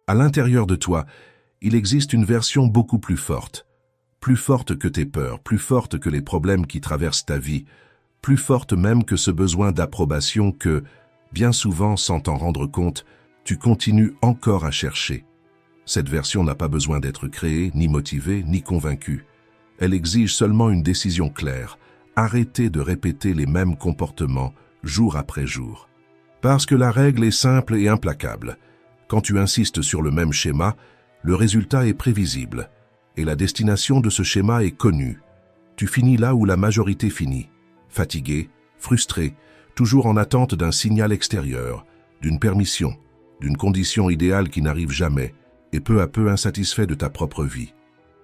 À l'intérieur de toi, il existe une version beaucoup plus forte que tes peurs, plus forte que les problèmes qui traversent ta vie, plus forte même que ce besoin d'approbation que, bien souvent sans t'en rendre compte, tu continues encore à chercher. Cette version n'a pas besoin d'être créée, ni motivée, ni convaincue. Elle exige seulement une décision claire, arrêter de répéter les mêmes comportements jour après jour. Parce que la règle est simple et implacable. Quand tu insistes sur le même schéma, le résultat est prévisible, et la destination de ce schéma est connue. Tu finis là où la majorité finit, fatigué, frustré, toujours en attente d'un signal extérieur, d'une permission, d'une condition idéale qui n'arrive jamais, et peu à peu insatisfait de ta propre vie.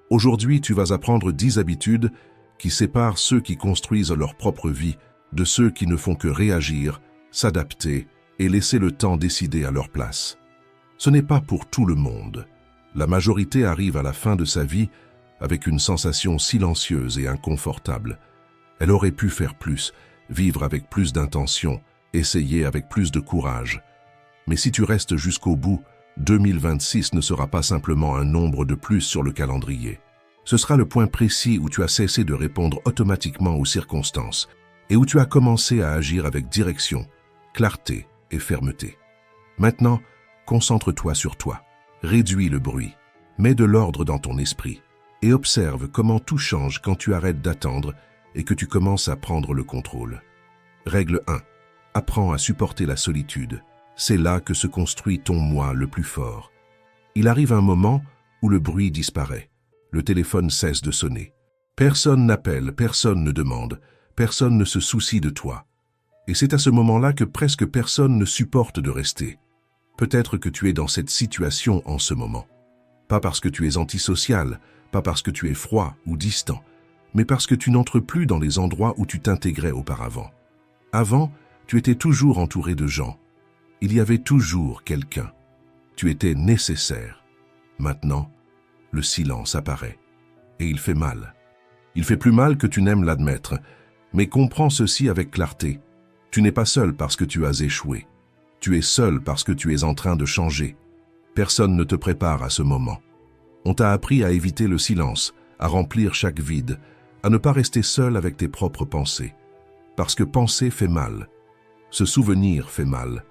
Aujourd'hui, tu vas apprendre 10 habitudes qui séparent ceux qui construisent leur propre vie de ceux qui ne font que réagir, s'adapter et laisser le temps décider à leur place. Ce n'est pas pour tout le monde. La majorité arrive à la fin de sa vie avec une sensation silencieuse et inconfortable. Elle aurait pu faire plus, vivre avec plus d'intention, essayer avec plus de courage. Mais si tu restes jusqu'au bout, 2026 ne sera pas simplement un nombre de plus sur le calendrier. Ce sera le point précis où tu as cessé de répondre automatiquement aux circonstances et où tu as commencé à agir avec direction, clarté et fermeté. Maintenant, concentre-toi sur toi. Réduis le bruit, mets de l'ordre dans ton esprit et observe comment tout change quand tu arrêtes d'attendre et que tu commences à prendre le contrôle. Règle 1. Apprends à supporter la solitude. C'est là que se construit ton moi le plus fort. Il arrive un moment où le bruit disparaît. Le téléphone cesse de sonner. Personne n'appelle, personne ne demande, personne ne se soucie de toi. Et c'est à ce moment-là que presque personne ne supporte de rester. Peut-être que tu es dans cette situation en ce moment. Pas parce que tu es antisocial, pas parce que tu es froid ou distant, mais parce que tu n'entres plus dans les endroits où tu t'intégrais auparavant. Avant, tu étais toujours entouré de gens. Il y avait toujours quelqu'un. Tu étais nécessaire. Maintenant, le silence apparaît. Et il fait mal. Il fait plus mal que tu n'aimes l'admettre. Mais comprends ceci avec clarté. Tu n'es pas seul parce que tu as échoué. Tu es seul parce que tu es en train de changer. Personne ne te prépare à ce moment. On t'a appris à éviter le silence, à remplir chaque vide, à ne pas rester seul avec tes propres pensées. Parce que penser fait mal. Se souvenir fait mal.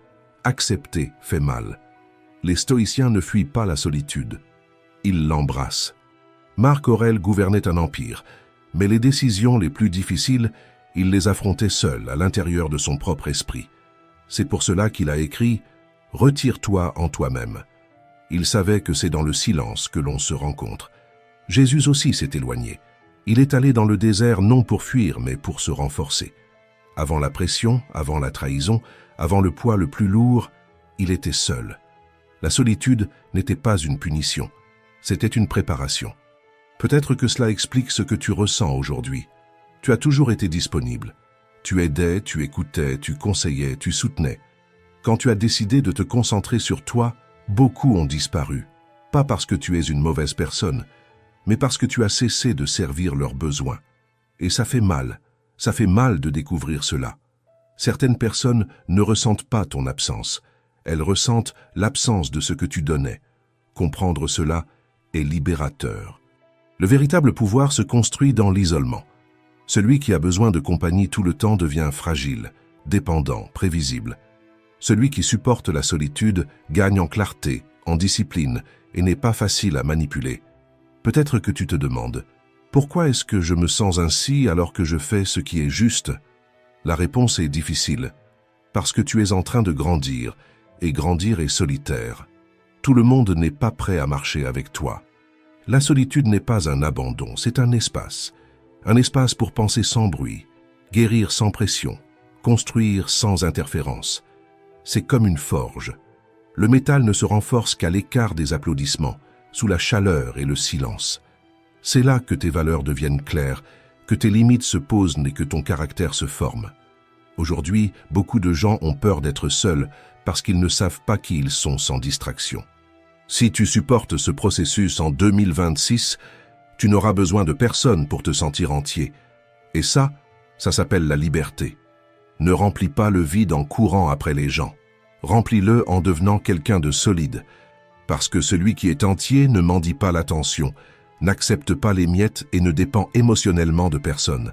Accepter fait mal. Les stoïciens ne fuient pas la solitude. Ils l'embrassent. Marc Aurèle gouvernait un empire, mais les décisions les plus difficiles, il les affrontait seul, à l'intérieur de son propre esprit. C'est pour cela qu'il a écrit « Retire-toi en toi-même ». Il savait que c'est dans le silence que l'on se rencontre. Jésus aussi s'est éloigné. Il est allé dans le désert non pour fuir, mais pour se renforcer. Avant la pression, avant la trahison, avant le poids le plus lourd, il était seul. La solitude n'était pas une punition, c'était une préparation. Peut-être que cela explique ce que tu ressens aujourd'hui. Tu as toujours été disponible. Tu aidais, tu écoutais, tu conseillais, tu soutenais. Quand tu as décidé de te concentrer sur toi, beaucoup ont disparu. Pas parce que tu es une mauvaise personne, mais parce que tu as cessé de servir leurs besoins. Et ça fait mal de découvrir cela. Certaines personnes ne ressentent pas ton absence. Elles ressentent l'absence de ce que tu donnais. Comprendre cela est libérateur. Le véritable pouvoir se construit dans l'isolement. Celui qui a besoin de compagnie tout le temps devient fragile, dépendant, prévisible. Celui qui supporte la solitude gagne en clarté, en discipline et n'est pas facile à manipuler. Peut-être que tu te demandes « Pourquoi est-ce que je me sens ainsi alors que je fais ce qui est juste ?» La réponse est difficile, parce que tu es en train de grandir, et grandir est solitaire. Tout le monde n'est pas prêt à marcher avec toi. La solitude n'est pas un abandon, c'est un espace pour penser sans bruit, guérir sans pression, construire sans interférence. C'est comme une forge. Le métal ne se renforce qu'à l'écart des applaudissements, sous la chaleur et le silence. C'est là que tes valeurs deviennent claires, que tes limites se posent et que ton caractère se forme. Aujourd'hui, beaucoup de gens ont peur d'être seuls parce qu'ils ne savent pas qui ils sont sans distraction. Si tu supportes ce processus en 2026, tu n'auras besoin de personne pour te sentir entier. Et ça s'appelle la liberté. Ne remplis pas le vide en courant après les gens. Remplis-le en devenant quelqu'un de solide. Parce que celui qui est entier ne mendie pas l'attention, n'accepte pas les miettes et ne dépend émotionnellement de personne.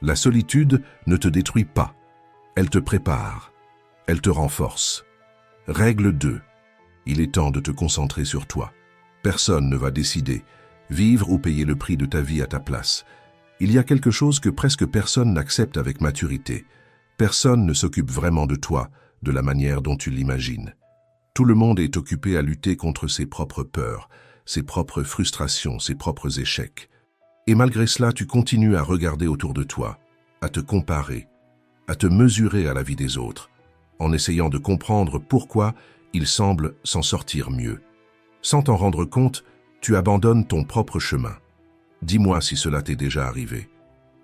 La solitude ne te détruit pas. Elle te prépare. Elle te renforce. Règle 2. Il est temps de te concentrer sur toi. Personne ne va décider, vivre ou payer le prix de ta vie à ta place. Il y a quelque chose que presque personne n'accepte avec maturité. Personne ne s'occupe vraiment de toi, de la manière dont tu l'imagines. Tout le monde est occupé à lutter contre ses propres peurs, ses propres frustrations, ses propres échecs. Et malgré cela, tu continues à regarder autour de toi, à te comparer, à te mesurer à la vie des autres, en essayant de comprendre pourquoi ils semblent s'en sortir mieux. Sans t'en rendre compte, tu abandonnes ton propre chemin. Dis-moi si cela t'est déjà arrivé.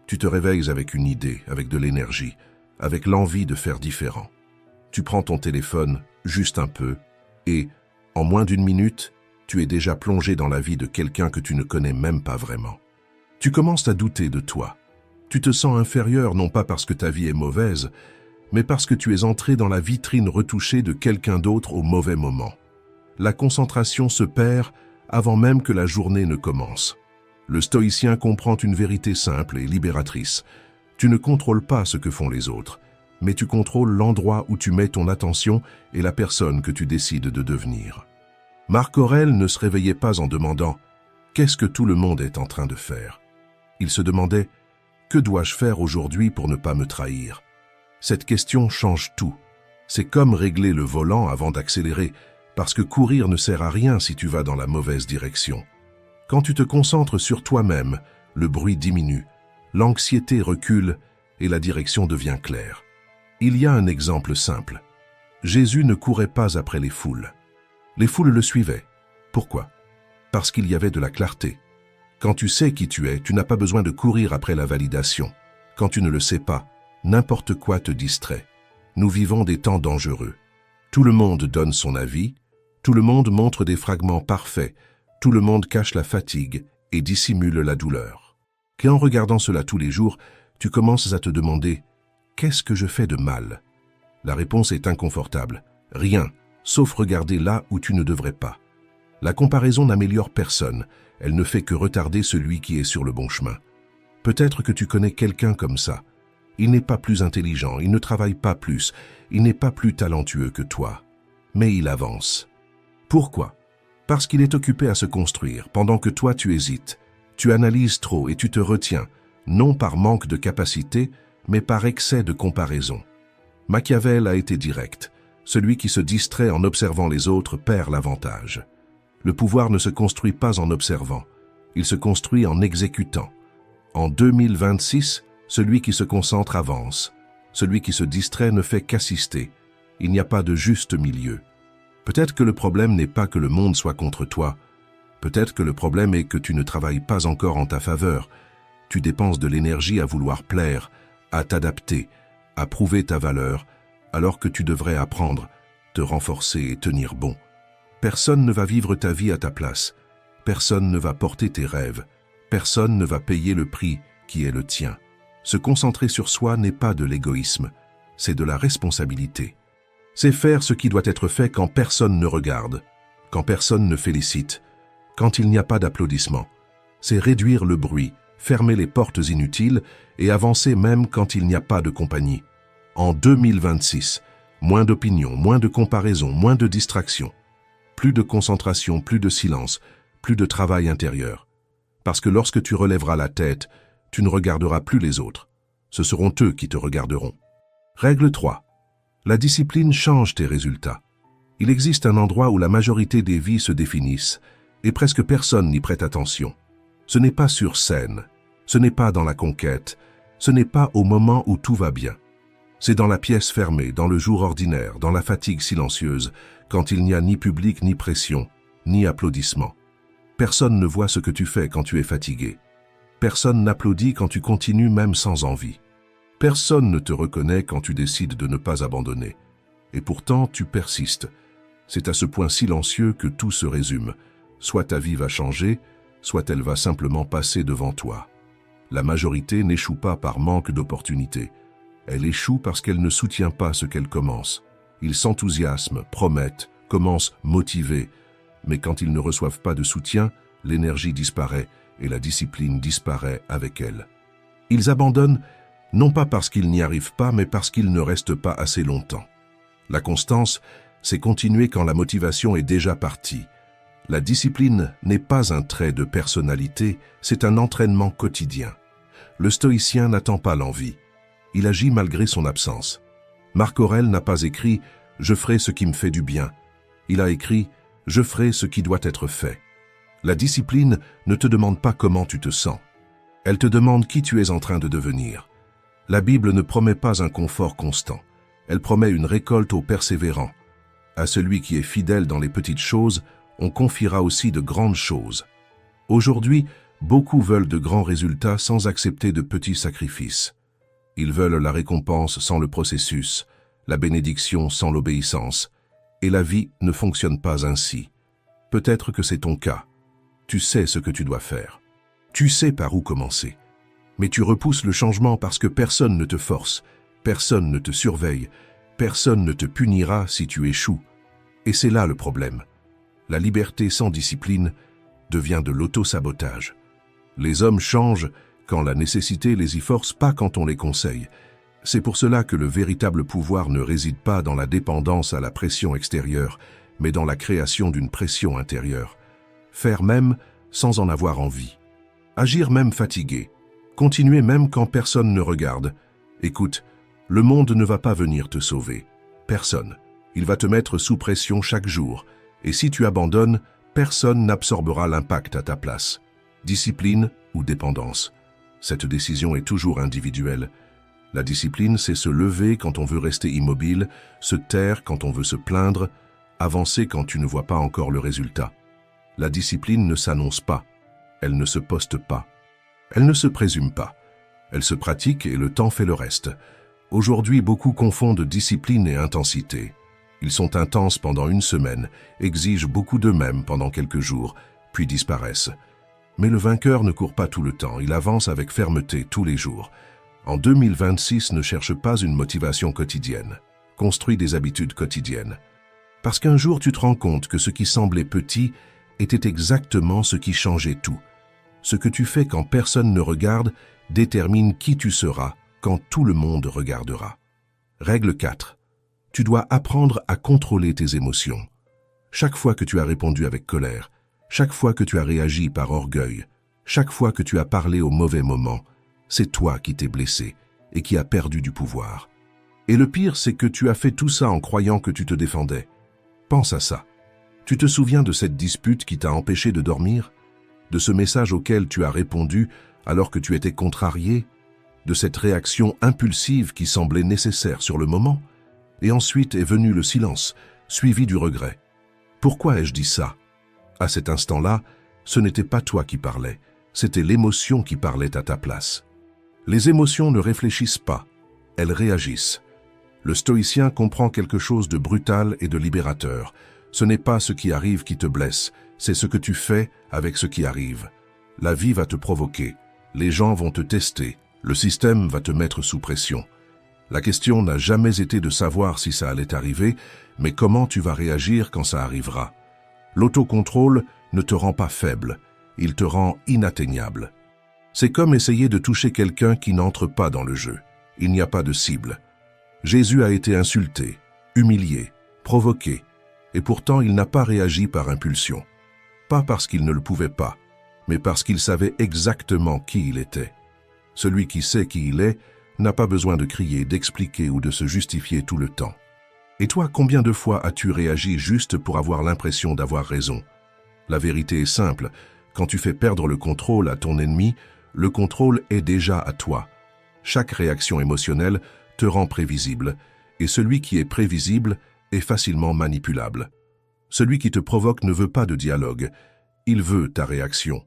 Tu te réveilles avec une idée, avec de l'énergie, avec l'envie de faire différent. Tu prends ton téléphone, juste un peu, et, en moins d'une minute, tu es déjà plongé dans la vie de quelqu'un que tu ne connais même pas vraiment. Tu commences à douter de toi. Tu te sens inférieur non pas parce que ta vie est mauvaise, mais parce que tu es entré dans la vitrine retouchée de quelqu'un d'autre au mauvais moment. La concentration se perd avant même que la journée ne commence. Le stoïcien comprend une vérité simple et libératrice. Tu ne contrôles pas ce que font les autres, mais tu contrôles l'endroit où tu mets ton attention et la personne que tu décides de devenir. Marc Aurèle ne se réveillait pas en demandant « Qu'est-ce que tout le monde est en train de faire ?» Il se demandait « Que dois-je faire aujourd'hui pour ne pas me trahir ?» Cette question change tout. C'est comme régler le volant avant d'accélérer, parce que courir ne sert à rien si tu vas dans la mauvaise direction. Quand tu te concentres sur toi-même, le bruit diminue, l'anxiété recule et la direction devient claire. Il y a un exemple simple. Jésus ne courait pas après les foules. Les foules le suivaient. Pourquoi? Parce qu'il y avait de la clarté. Quand tu sais qui tu es, tu n'as pas besoin de courir après la validation. Quand tu ne le sais pas, n'importe quoi te distrait. Nous vivons des temps dangereux. Tout le monde donne son avis, tout le monde montre des fragments parfaits, tout le monde cache la fatigue et dissimule la douleur. Et en regardant cela tous les jours, tu commences à te demander « Qu'est-ce que je fais de mal ?» La réponse est inconfortable. Rien, sauf regarder là où tu ne devrais pas. La comparaison n'améliore personne, elle ne fait que retarder celui qui est sur le bon chemin. Peut-être que tu connais quelqu'un comme ça. Il n'est pas plus intelligent, il ne travaille pas plus, il n'est pas plus talentueux que toi. Mais il avance. Pourquoi? Parce qu'il est occupé à se construire, pendant que toi tu hésites. Tu analyses trop et tu te retiens, non par manque de capacité, mais par excès de comparaison. Machiavel a été direct. Celui qui se distrait en observant les autres perd l'avantage. Le pouvoir ne se construit pas en observant, il se construit en exécutant. En 2026, celui qui se concentre avance. Celui qui se distrait ne fait qu'assister. Il n'y a pas de juste milieu. Peut-être que le problème n'est pas que le monde soit contre toi. Peut-être que le problème est que tu ne travailles pas encore en ta faveur. Tu dépenses de l'énergie à vouloir plaire, à t'adapter, à prouver ta valeur, alors que tu devrais apprendre, te renforcer et tenir bon. Personne ne va vivre ta vie à ta place. Personne ne va porter tes rêves. Personne ne va payer le prix qui est le tien. Se concentrer sur soi n'est pas de l'égoïsme, c'est de la responsabilité. C'est faire ce qui doit être fait quand personne ne regarde, quand personne ne félicite, quand il n'y a pas d'applaudissements. C'est réduire le bruit, fermer les portes inutiles et avancer même quand il n'y a pas de compagnie. En 2026, moins d'opinions, moins de comparaisons, moins de distractions. Plus de concentration, plus de silence, plus de travail intérieur. Parce que lorsque tu relèveras la tête, tu ne regarderas plus les autres. Ce seront eux qui te regarderont. Règle 3. La discipline change tes résultats. Il existe un endroit où la majorité des vies se définissent, et presque personne n'y prête attention. Ce n'est pas sur scène, ce n'est pas dans la conquête, ce n'est pas au moment où tout va bien. C'est dans la pièce fermée, dans le jour ordinaire, dans la fatigue silencieuse, quand il n'y a ni public, ni pression, ni applaudissement. Personne ne voit ce que tu fais quand tu es fatigué. Personne n'applaudit quand tu continues même sans envie. Personne ne te reconnaît quand tu décides de ne pas abandonner. Et pourtant, tu persistes. C'est à ce point silencieux que tout se résume. Soit ta vie va changer, soit elle va simplement passer devant toi. La majorité n'échoue pas par manque d'opportunités. Elle échoue parce qu'elle ne soutient pas ce qu'elle commence. Ils s'enthousiasment, promettent, commencent motivés, mais quand ils ne reçoivent pas de soutien, l'énergie disparaît et la discipline disparaît avec elle. Ils abandonnent, non pas parce qu'ils n'y arrivent pas, mais parce qu'ils ne restent pas assez longtemps. La constance, c'est continuer quand la motivation est déjà partie. La discipline n'est pas un trait de personnalité, c'est un entraînement quotidien. Le stoïcien n'attend pas l'envie. Il agit malgré son absence. Marc Aurèle n'a pas écrit « Je ferai ce qui me fait du bien ». Il a écrit « Je ferai ce qui doit être fait ». La discipline ne te demande pas comment tu te sens. Elle te demande qui tu es en train de devenir. La Bible ne promet pas un confort constant. Elle promet une récolte aux persévérants. À celui qui est fidèle dans les petites choses, on confiera aussi de grandes choses. Aujourd'hui, beaucoup veulent de grands résultats sans accepter de petits sacrifices. Ils veulent la récompense sans le processus, la bénédiction sans l'obéissance. Et la vie ne fonctionne pas ainsi. Peut-être que c'est ton cas. Tu sais ce que tu dois faire. Tu sais par où commencer. Mais tu repousses le changement parce que personne ne te force, personne ne te surveille, personne ne te punira si tu échoues. Et c'est là le problème. La liberté sans discipline devient de l'auto-sabotage. Les hommes changent quand la nécessité les y force, pas quand on les conseille. C'est pour cela que le véritable pouvoir ne réside pas dans la dépendance à la pression extérieure, mais dans la création d'une pression intérieure. Faire même sans en avoir envie. Agir même fatigué. Continuer même quand personne ne regarde. Écoute, le monde ne va pas venir te sauver. Personne. Il va te mettre sous pression chaque jour. Et si tu abandonnes, personne n'absorbera l'impact à ta place. Discipline ou dépendance. Cette décision est toujours individuelle. La discipline, c'est se lever quand on veut rester immobile, se taire quand on veut se plaindre, avancer quand tu ne vois pas encore le résultat. La discipline ne s'annonce pas. Elle ne se poste pas. Elle ne se présume pas. Elle se pratique et le temps fait le reste. Aujourd'hui, beaucoup confondent discipline et intensité. Ils sont intenses pendant une semaine, exigent beaucoup d'eux-mêmes pendant quelques jours, puis disparaissent. Mais le vainqueur ne court pas tout le temps, il avance avec fermeté tous les jours. En 2026, ne cherche pas une motivation quotidienne. Construis des habitudes quotidiennes. Parce qu'un jour, tu te rends compte que ce qui semblait petit était exactement ce qui changeait tout. Ce que tu fais quand personne ne regarde détermine qui tu seras quand tout le monde regardera. Règle 4. Tu dois apprendre à contrôler tes émotions. Chaque fois que tu as répondu avec colère, chaque fois que tu as réagi par orgueil, chaque fois que tu as parlé au mauvais moment, c'est toi qui t'es blessé et qui as perdu du pouvoir. Et le pire, c'est que tu as fait tout ça en croyant que tu te défendais. Pense à ça. Tu te souviens de cette dispute qui t'a empêché de dormir? De ce message auquel tu as répondu alors que tu étais contrarié? De cette réaction impulsive qui semblait nécessaire sur le moment? Et ensuite est venu le silence, suivi du regret. Pourquoi ai-je dit ça? À cet instant-là, ce n'était pas toi qui parlais, c'était l'émotion qui parlait à ta place. Les émotions ne réfléchissent pas, elles réagissent. Le stoïcien comprend quelque chose de brutal et de libérateur. Ce n'est pas ce qui arrive qui te blesse, c'est ce que tu fais avec ce qui arrive. La vie va te provoquer, les gens vont te tester, le système va te mettre sous pression. La question n'a jamais été de savoir si ça allait arriver, mais comment tu vas réagir quand ça arrivera. L'autocontrôle ne te rend pas faible, il te rend inatteignable. C'est comme essayer de toucher quelqu'un qui n'entre pas dans le jeu. Il n'y a pas de cible. Jésus a été insulté, humilié, provoqué, et pourtant il n'a pas réagi par impulsion. Pas parce qu'il ne le pouvait pas, mais parce qu'il savait exactement qui il était. Celui qui sait qui il est n'a pas besoin de crier, d'expliquer ou de se justifier tout le temps. Et toi, combien de fois as-tu réagi juste pour avoir l'impression d'avoir raison? La vérité est simple, quand tu fais perdre le contrôle à ton ennemi, le contrôle est déjà à toi. Chaque réaction émotionnelle te rend prévisible, et celui qui est prévisible est facilement manipulable. Celui qui te provoque ne veut pas de dialogue, il veut ta réaction.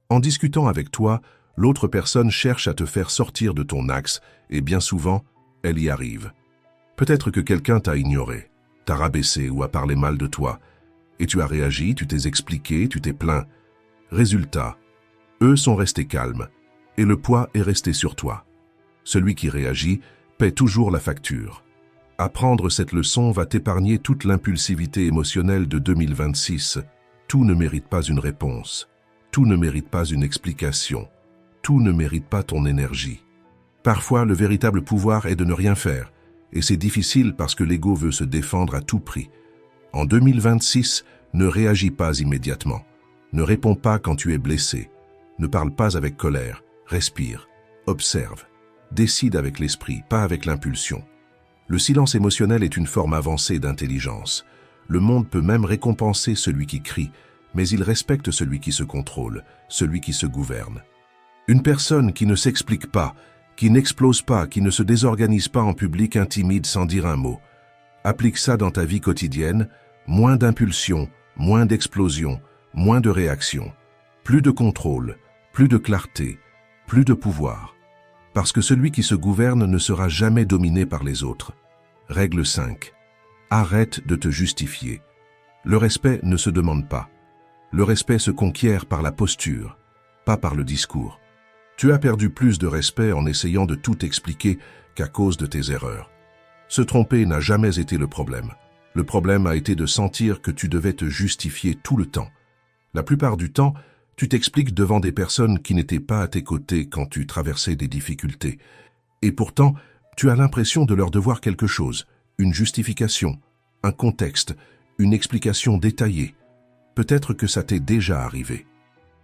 En discutant avec toi, l'autre personne cherche à te faire sortir de ton axe, et bien souvent, elle y arrive. Peut-être que quelqu'un t'a ignoré, t'a rabaissé ou a parlé mal de toi, et tu as réagi, tu t'es expliqué, tu t'es plaint. Résultat, eux sont restés calmes, et le poids est resté sur toi. Celui qui réagit paie toujours la facture. Apprendre cette leçon va t'épargner toute l'impulsivité émotionnelle de 2026. Tout ne mérite pas une réponse. Tout ne mérite pas une explication. Tout ne mérite pas ton énergie. Parfois, le véritable pouvoir est de ne rien faire, et c'est difficile parce que l'ego veut se défendre à tout prix. En 2026, ne réagis pas immédiatement. Ne réponds pas quand tu es blessé. Ne parle pas avec colère. Respire. Observe. Décide avec l'esprit, pas avec l'impulsion. Le silence émotionnel est une forme avancée d'intelligence. Le monde peut même récompenser celui qui crie, mais il respecte celui qui se contrôle, celui qui se gouverne. Une personne qui ne s'explique pas, qui n'explose pas, qui ne se désorganise pas en public intimide sans dire un mot. Applique ça dans ta vie quotidienne, moins d'impulsion, moins d'explosion, moins de réaction, plus de contrôle, plus de clarté, plus de pouvoir. Parce que celui qui se gouverne ne sera jamais dominé par les autres. Règle 5. Arrête de te justifier. Le respect ne se demande pas. Le respect se conquiert par la posture, pas par le discours. Tu as perdu plus de respect en essayant de tout expliquer qu'à cause de tes erreurs. Se tromper n'a jamais été le problème. Le problème a été de sentir que tu devais te justifier tout le temps. La plupart du temps, tu t'expliques devant des personnes qui n'étaient pas à tes côtés quand tu traversais des difficultés. Et pourtant, tu as l'impression de leur devoir quelque chose, une justification, un contexte, une explication détaillée. Peut-être que ça t'est déjà arrivé.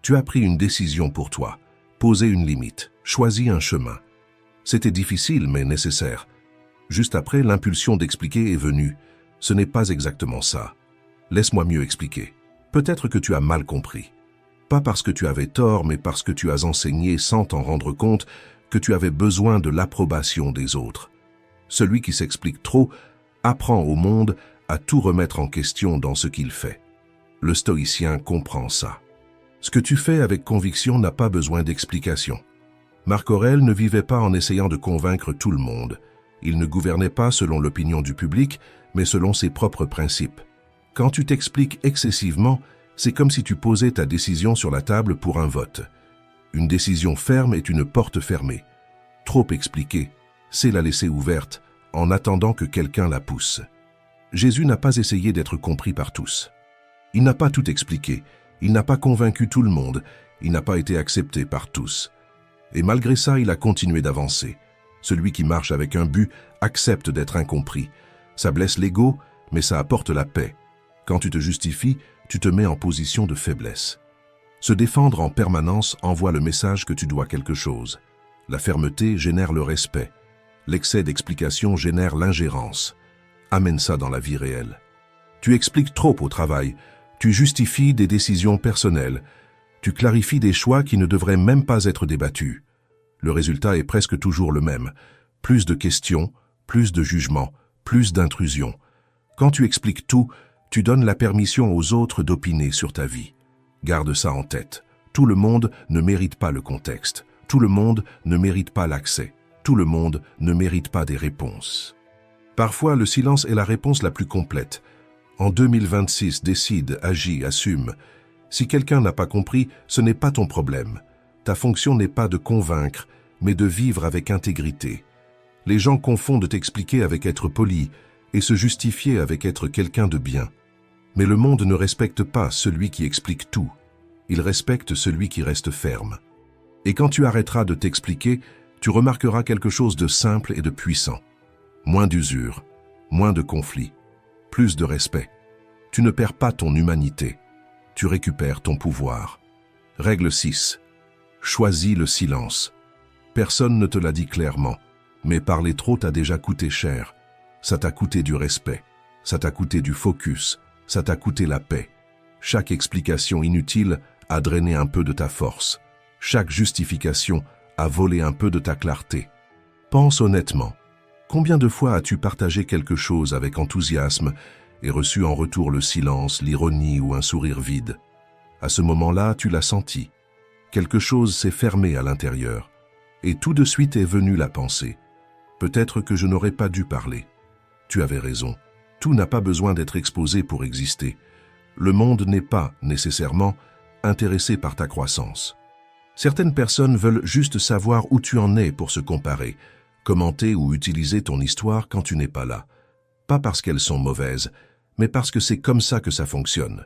Tu as pris une décision pour toi, posé une limite, choisi un chemin. C'était difficile mais nécessaire. Juste après, l'impulsion d'expliquer est venue. Ce n'est pas exactement ça. Laisse-moi mieux expliquer. Peut-être que tu as mal compris. Pas parce que tu avais tort, mais parce que tu as enseigné sans t'en rendre compte que tu avais besoin de l'approbation des autres. Celui qui s'explique trop apprend au monde à tout remettre en question dans ce qu'il fait. Le stoïcien comprend ça. Ce que tu fais avec conviction n'a pas besoin d'explication. Marc Aurèle ne vivait pas en essayant de convaincre tout le monde. Il ne gouvernait pas selon l'opinion du public, mais selon ses propres principes. Quand tu t'expliques excessivement, c'est comme si tu posais ta décision sur la table pour un vote. Une décision ferme est une porte fermée. Trop expliquer, c'est la laisser ouverte, en attendant que quelqu'un la pousse. Jésus n'a pas essayé d'être compris par tous. Il n'a pas tout expliqué, il n'a pas convaincu tout le monde, il n'a pas été accepté par tous. Et malgré ça, il a continué d'avancer. Celui qui marche avec un but accepte d'être incompris. Ça blesse l'ego, mais ça apporte la paix. Quand tu te justifies, tu te mets en position de faiblesse. Se défendre en permanence envoie le message que tu dois quelque chose. La fermeté génère le respect. L'excès d'explication génère l'ingérence. Amène ça dans la vie réelle. Tu expliques trop au travail. Tu justifies des décisions personnelles. Tu clarifies des choix qui ne devraient même pas être débattus. Le résultat est presque toujours le même. Plus de questions, plus de jugements, plus d'intrusions. Quand tu expliques tout, tu donnes la permission aux autres d'opiner sur ta vie. Garde ça en tête. Tout le monde ne mérite pas le contexte. Tout le monde ne mérite pas l'accès. Tout le monde ne mérite pas des réponses. Parfois, le silence est la réponse la plus complète. En 2026, décide, agis, assume. Si quelqu'un n'a pas compris, ce n'est pas ton problème. Ta fonction n'est pas de convaincre, mais de vivre avec intégrité. Les gens confondent t'expliquer avec être poli et se justifier avec être quelqu'un de bien. Mais le monde ne respecte pas celui qui explique tout. Il respecte celui qui reste ferme. Et quand tu arrêteras de t'expliquer, tu remarqueras quelque chose de simple et de puissant. Moins d'usure, moins de conflits, plus de respect. Tu ne perds pas ton humanité. Tu récupères ton pouvoir. Règle 6. Choisis le silence. Personne ne te l'a dit clairement, mais parler trop t'a déjà coûté cher. Ça t'a coûté du respect, ça t'a coûté du focus, ça t'a coûté la paix. Chaque explication inutile a drainé un peu de ta force. Chaque justification a volé un peu de ta clarté. Pense honnêtement. Combien de fois as-tu partagé quelque chose avec enthousiasme et reçu en retour le silence, l'ironie ou un sourire vide? À ce moment-là, tu l'as senti. Quelque chose s'est fermé à l'intérieur. Et tout de suite est venue la pensée. Peut-être que je n'aurais pas dû parler. Tu avais raison. Tout n'a pas besoin d'être exposé pour exister. Le monde n'est pas, nécessairement, intéressé par ta croissance. Certaines personnes veulent juste savoir où tu en es pour se comparer, commenter ou utiliser ton histoire quand tu n'es pas là. Pas parce qu'elles sont mauvaises, mais parce que c'est comme ça que ça fonctionne.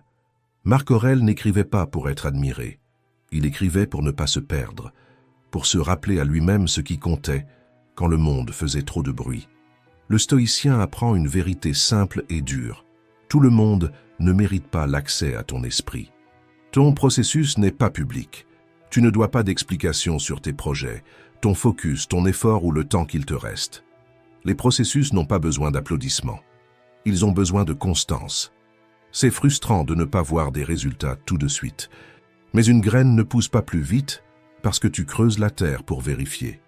Marc Aurèle n'écrivait pas pour être admiré. Il écrivait pour ne pas se perdre, pour se rappeler à lui-même ce qui comptait quand le monde faisait trop de bruit. Le stoïcien apprend une vérité simple et dure. Tout le monde ne mérite pas l'accès à ton esprit. Ton processus n'est pas public. Tu ne dois pas d'explication sur tes projets, ton focus, ton effort ou le temps qu'il te reste. Les processus n'ont pas besoin d'applaudissements. Ils ont besoin de constance. C'est frustrant de ne pas voir des résultats tout de suite. Mais une graine ne pousse pas plus vite parce que tu creuses la terre pour vérifier.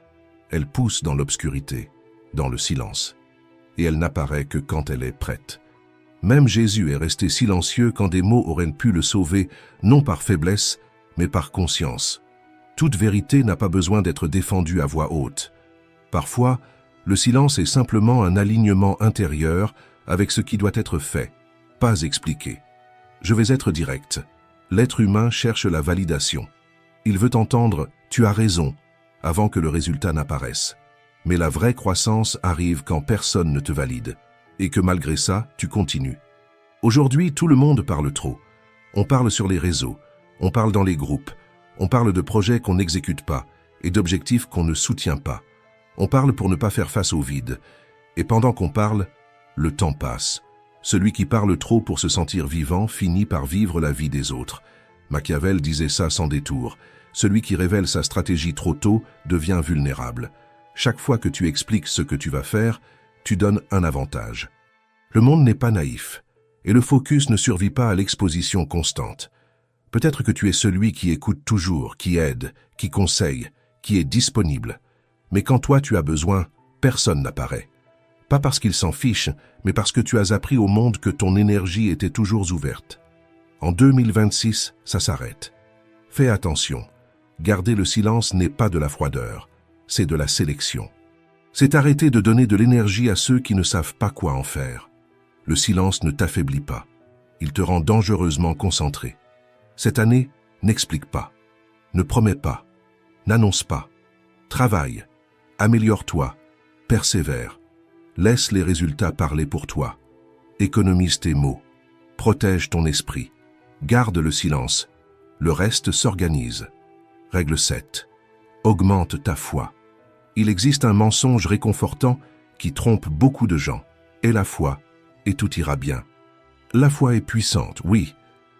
Elle pousse dans l'obscurité, dans le silence. Et elle n'apparaît que quand elle est prête. Même Jésus est resté silencieux quand des mots auraient pu le sauver, non par faiblesse, mais par conscience. Toute vérité n'a pas besoin d'être défendue à voix haute. Parfois, le silence est simplement un alignement intérieur avec ce qui doit être fait, pas expliqué. Je vais être direct. L'être humain cherche la validation. Il veut entendre « tu as raison » avant que le résultat n'apparaisse. Mais la vraie croissance arrive quand personne ne te valide, et que malgré ça, tu continues. Aujourd'hui, tout le monde parle trop. On parle sur les réseaux, on parle dans les groupes, on parle de projets qu'on n'exécute pas et d'objectifs qu'on ne soutient pas. On parle pour ne pas faire face au vide. Et pendant qu'on parle, le temps passe. Celui qui parle trop pour se sentir vivant finit par vivre la vie des autres. Machiavel disait ça sans détour. Celui qui révèle sa stratégie trop tôt devient vulnérable. Chaque fois que tu expliques ce que tu vas faire, tu donnes un avantage. Le monde n'est pas naïf, et le focus ne survit pas à l'exposition constante. Peut-être que tu es celui qui écoute toujours, qui aide, qui conseille, qui est disponible. Mais quand toi tu as besoin, personne n'apparaît. Pas parce qu'il s'en fiche, mais parce que tu as appris au monde que ton énergie était toujours ouverte. En 2026, ça s'arrête. Fais attention. Garder le silence n'est pas de la froideur, c'est de la sélection. C'est arrêter de donner de l'énergie à ceux qui ne savent pas quoi en faire. Le silence ne t'affaiblit pas. Il te rend dangereusement concentré. Cette année, n'explique pas. Ne promets pas. N'annonce pas. Travaille. Améliore-toi. Persévère. Laisse les résultats parler pour toi. Économise tes mots. Protège ton esprit. Garde le silence. Le reste s'organise. Règle 7. Augmente ta foi. Il existe un mensonge réconfortant qui trompe beaucoup de gens. Aie la foi, et tout ira bien. La foi est puissante, oui,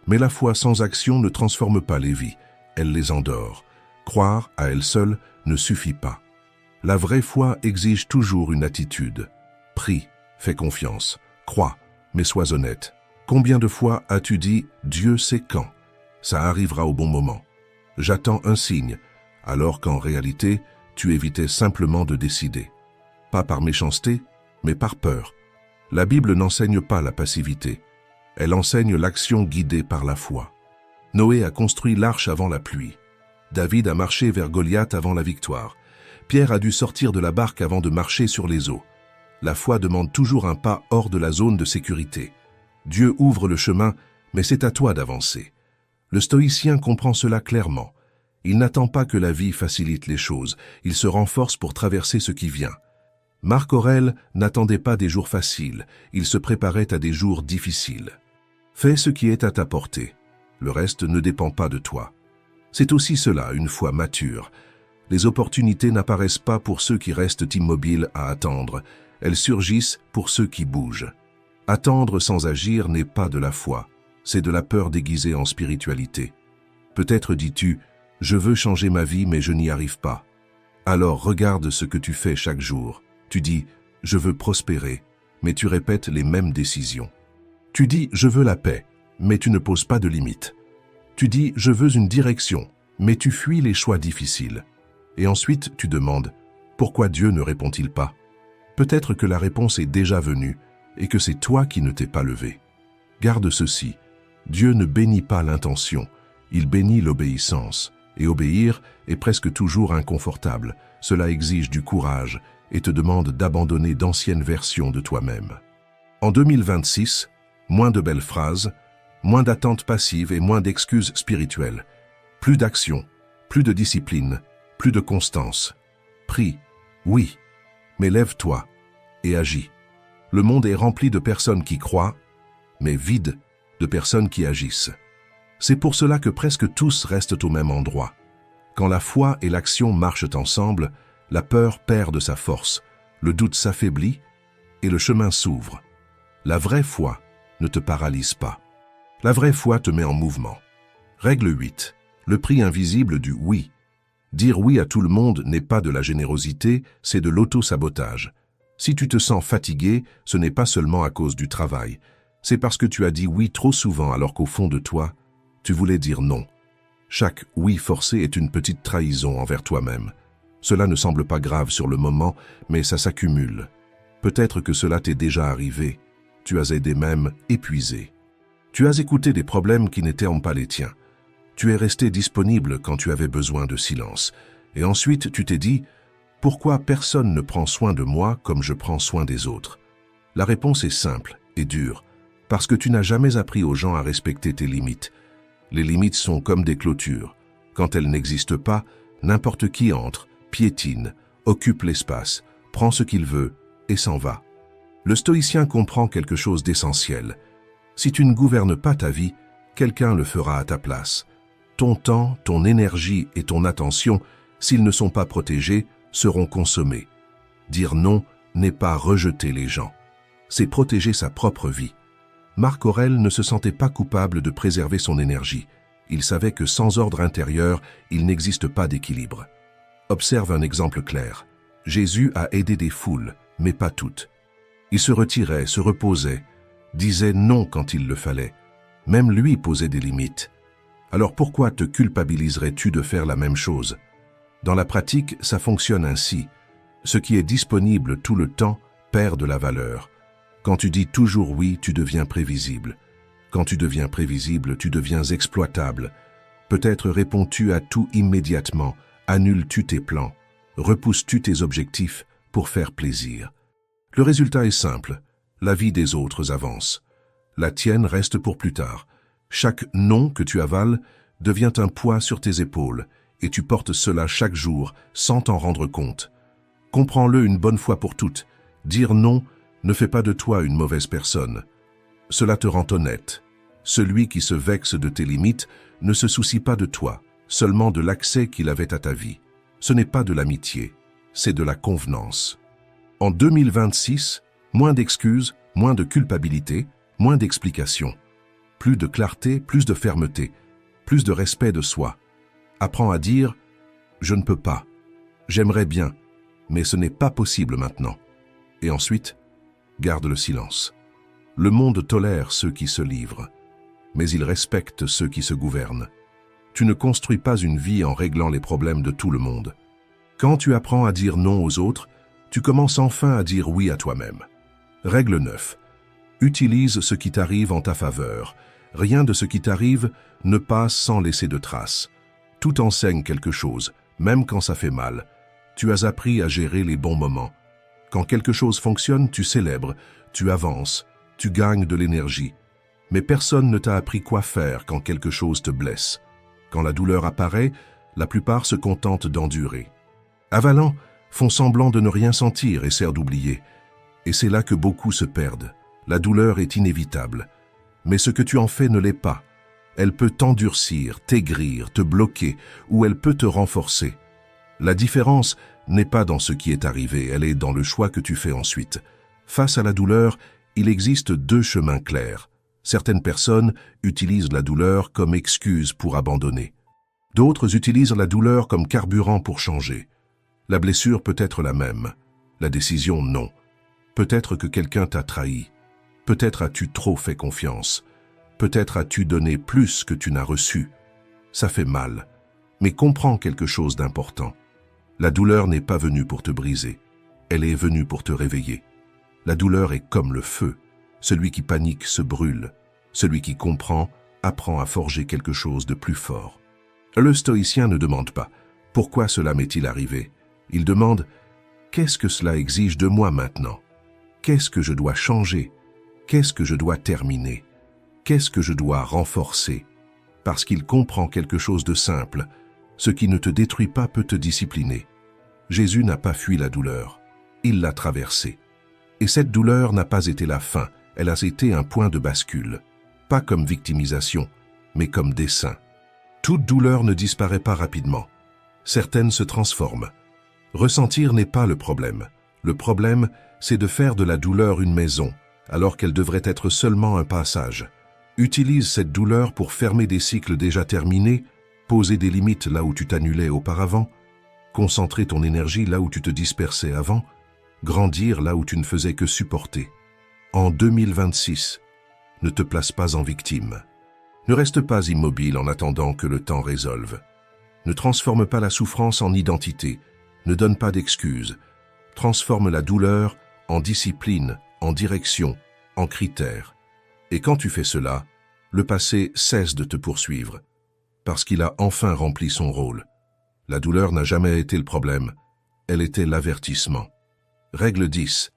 mais la foi sans action ne transforme pas les vies, elle les endort. Croire à elle seule ne suffit pas. La vraie foi exige toujours une attitude. Prie, fais confiance, crois, mais sois honnête. Combien de fois as-tu dit « Dieu sait quand » ? Ça arrivera au bon moment. J'attends un signe, alors qu'en réalité, tu évitais simplement de décider. Pas par méchanceté, mais par peur. La Bible n'enseigne pas la passivité. Elle enseigne l'action guidée par la foi. Noé a construit l'arche avant la pluie. David a marché vers Goliath avant la victoire. Pierre a dû sortir de la barque avant de marcher sur les eaux. La foi demande toujours un pas hors de la zone de sécurité. Dieu ouvre le chemin, mais c'est à toi d'avancer. Le stoïcien comprend cela clairement. Il n'attend pas que la vie facilite les choses, il se renforce pour traverser ce qui vient. Marc Aurèle n'attendait pas des jours faciles, il se préparait à des jours difficiles. Fais ce qui est à ta portée. Le reste ne dépend pas de toi. C'est aussi cela, une foi mature. Les opportunités n'apparaissent pas pour ceux qui restent immobiles à attendre, elles surgissent pour ceux qui bougent. Attendre sans agir n'est pas de la foi, c'est de la peur déguisée en spiritualité. Peut-être dis-tu, je veux changer ma vie mais je n'y arrive pas. Alors regarde ce que tu fais chaque jour. Tu dis, je veux prospérer, mais tu répètes les mêmes décisions. Tu dis, je veux la paix, mais tu ne poses pas de limites. Tu dis, je veux une direction, mais tu fuis les choix difficiles. Et ensuite, tu demandes, pourquoi Dieu ne répond-il pas? Peut-être que la réponse est déjà venue et que c'est toi qui ne t'es pas levé. Garde ceci, Dieu ne bénit pas l'intention, il bénit l'obéissance. Et obéir est presque toujours inconfortable. Cela exige du courage et te demande d'abandonner d'anciennes versions de toi-même. En 2026, moins de belles phrases, moins d'attentes passives et moins d'excuses spirituelles. Plus d'action, plus de discipline, plus de constance. Prie, oui, mais lève-toi et agis. Le monde est rempli de personnes qui croient, mais vide de personnes qui agissent. C'est pour cela que presque tous restent au même endroit. Quand la foi et l'action marchent ensemble, la peur perd de sa force, le doute s'affaiblit et le chemin s'ouvre. La vraie foi ne te paralyse pas. La vraie foi te met en mouvement. Règle 8. Le prix invisible du oui. Dire oui à tout le monde n'est pas de la générosité, c'est de l'auto-sabotage. Si tu te sens fatigué, ce n'est pas seulement à cause du travail. C'est parce que tu as dit oui trop souvent alors qu'au fond de toi, tu voulais dire non. Chaque oui forcé est une petite trahison envers toi-même. Cela ne semble pas grave sur le moment, mais ça s'accumule. Peut-être que cela t'est déjà arrivé. Tu as aidé même épuisé. Tu as écouté des problèmes qui n'étaient pas les tiens. Tu es resté disponible quand tu avais besoin de silence. Et ensuite, tu t'es dit, pourquoi personne ne prend soin de moi comme je prends soin des autres? La réponse est simple et dure, parce que tu n'as jamais appris aux gens à respecter tes limites. Les limites sont comme des clôtures. Quand elles n'existent pas, n'importe qui entre, piétine, occupe l'espace, prend ce qu'il veut et s'en va. Le stoïcien comprend quelque chose d'essentiel. Si tu ne gouvernes pas ta vie, quelqu'un le fera à ta place. Ton temps, ton énergie et ton attention, s'ils ne sont pas protégés, seront consommés. Dire non n'est pas rejeter les gens. C'est protéger sa propre vie. Marc Aurèle ne se sentait pas coupable de préserver son énergie. Il savait que sans ordre intérieur, il n'existe pas d'équilibre. Observe un exemple clair. Jésus a aidé des foules, mais pas toutes. Il se retirait, se reposait, disait non quand il le fallait. Même lui posait des limites. Alors pourquoi te culpabiliserais-tu de faire la même chose? Dans la pratique, ça fonctionne ainsi. Ce qui est disponible tout le temps perd de la valeur. Quand tu dis toujours oui, tu deviens prévisible. Quand tu deviens prévisible, tu deviens exploitable. Peut-être réponds-tu à tout immédiatement, annules-tu tes plans, repousses-tu tes objectifs pour faire plaisir. Le résultat est simple, la vie des autres avance. La tienne reste pour plus tard. Chaque non que tu avales devient un poids sur tes épaules et tu portes cela chaque jour sans t'en rendre compte. Comprends-le une bonne fois pour toutes. Dire non ne fait pas de toi une mauvaise personne. Cela te rend honnête. Celui qui se vexe de tes limites ne se soucie pas de toi, seulement de l'accès qu'il avait à ta vie. Ce n'est pas de l'amitié, c'est de la convenance. En 2026, moins d'excuses, moins de culpabilité, moins d'explications. Plus de clarté, plus de fermeté, plus de respect de soi. Apprends à dire « je ne peux pas »,« j'aimerais bien », mais ce n'est pas possible maintenant. Et ensuite, garde le silence. Le monde tolère ceux qui se livrent, mais il respecte ceux qui se gouvernent. Tu ne construis pas une vie en réglant les problèmes de tout le monde. Quand tu apprends à dire non aux autres, tu commences enfin à dire oui à toi-même. Règle 9. Utilise ce qui t'arrive en ta faveur. Rien de ce qui t'arrive ne passe sans laisser de traces. Tout enseigne quelque chose, même quand ça fait mal. Tu as appris à gérer les bons moments. Quand quelque chose fonctionne, tu célèbres, tu avances, tu gagnes de l'énergie. Mais personne ne t'a appris quoi faire quand quelque chose te blesse. Quand la douleur apparaît, la plupart se contentent d'endurer. Avalants font semblant de ne rien sentir et essaient d'oublier. Et c'est là que beaucoup se perdent. La douleur est inévitable. Mais ce que tu en fais ne l'est pas. Elle peut t'endurcir, t'aigrir, te bloquer, ou elle peut te renforcer. La différence n'est pas dans ce qui est arrivé, elle est dans le choix que tu fais ensuite. Face à la douleur, il existe deux chemins clairs. Certaines personnes utilisent la douleur comme excuse pour abandonner. D'autres utilisent la douleur comme carburant pour changer. La blessure peut être la même, la décision non. Peut-être que quelqu'un t'a trahi. Peut-être as-tu trop fait confiance. Peut-être as-tu donné plus que tu n'as reçu. Ça fait mal, mais comprends quelque chose d'important. La douleur n'est pas venue pour te briser, elle est venue pour te réveiller. La douleur est comme le feu. Celui qui panique se brûle. Celui qui comprend apprend à forger quelque chose de plus fort. Le stoïcien ne demande pas « Pourquoi cela m'est-il arrivé ?» Il demande « Qu'est-ce que cela exige de moi maintenant? Qu'est-ce que je dois changer? Qu'est-ce que je dois terminer? Qu'est-ce que je dois renforcer ?» Parce qu'il comprend quelque chose de simple. Ce qui ne te détruit pas peut te discipliner. Jésus n'a pas fui la douleur. Il l'a traversée. Et cette douleur n'a pas été la fin, elle a été un point de bascule. Pas comme victimisation, mais comme dessein. Toute douleur ne disparaît pas rapidement. Certaines se transforment. Ressentir n'est pas le problème. Le problème, c'est de faire de la douleur une maison, alors qu'elle devrait être seulement un passage. Utilise cette douleur pour fermer des cycles déjà terminés, poser des limites là où tu t'annulais auparavant, concentrer ton énergie là où tu te dispersais avant, grandir là où tu ne faisais que supporter. En 2026, ne te place pas en victime. Ne reste pas immobile en attendant que le temps résolve. Ne transforme pas la souffrance en identité, ne donne pas d'excuses. Transforme la douleur en discipline, en direction, en critères. Et quand tu fais cela, le passé cesse de te poursuivre, parce qu'il a enfin rempli son rôle. La douleur n'a jamais été le problème, elle était l'avertissement. Règle 10.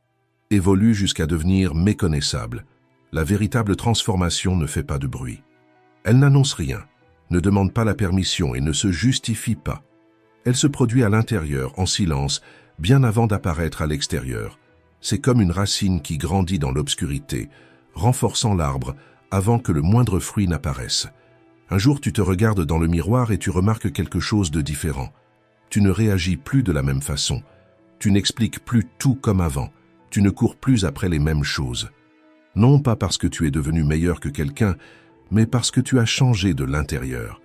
Évolue jusqu'à devenir méconnaissable. La véritable transformation ne fait pas de bruit. Elle n'annonce rien, ne demande pas la permission et ne se justifie pas. Elle se produit à l'intérieur, en silence, bien avant d'apparaître à l'extérieur. C'est comme une racine qui grandit dans l'obscurité, renforçant l'arbre avant que le moindre fruit n'apparaisse. Un jour, tu te regardes dans le miroir et tu remarques quelque chose de différent. Tu ne réagis plus de la même façon. Tu n'expliques plus tout comme avant. Tu ne cours plus après les mêmes choses. Non pas parce que tu es devenu meilleur que quelqu'un, mais parce que tu as changé de l'intérieur.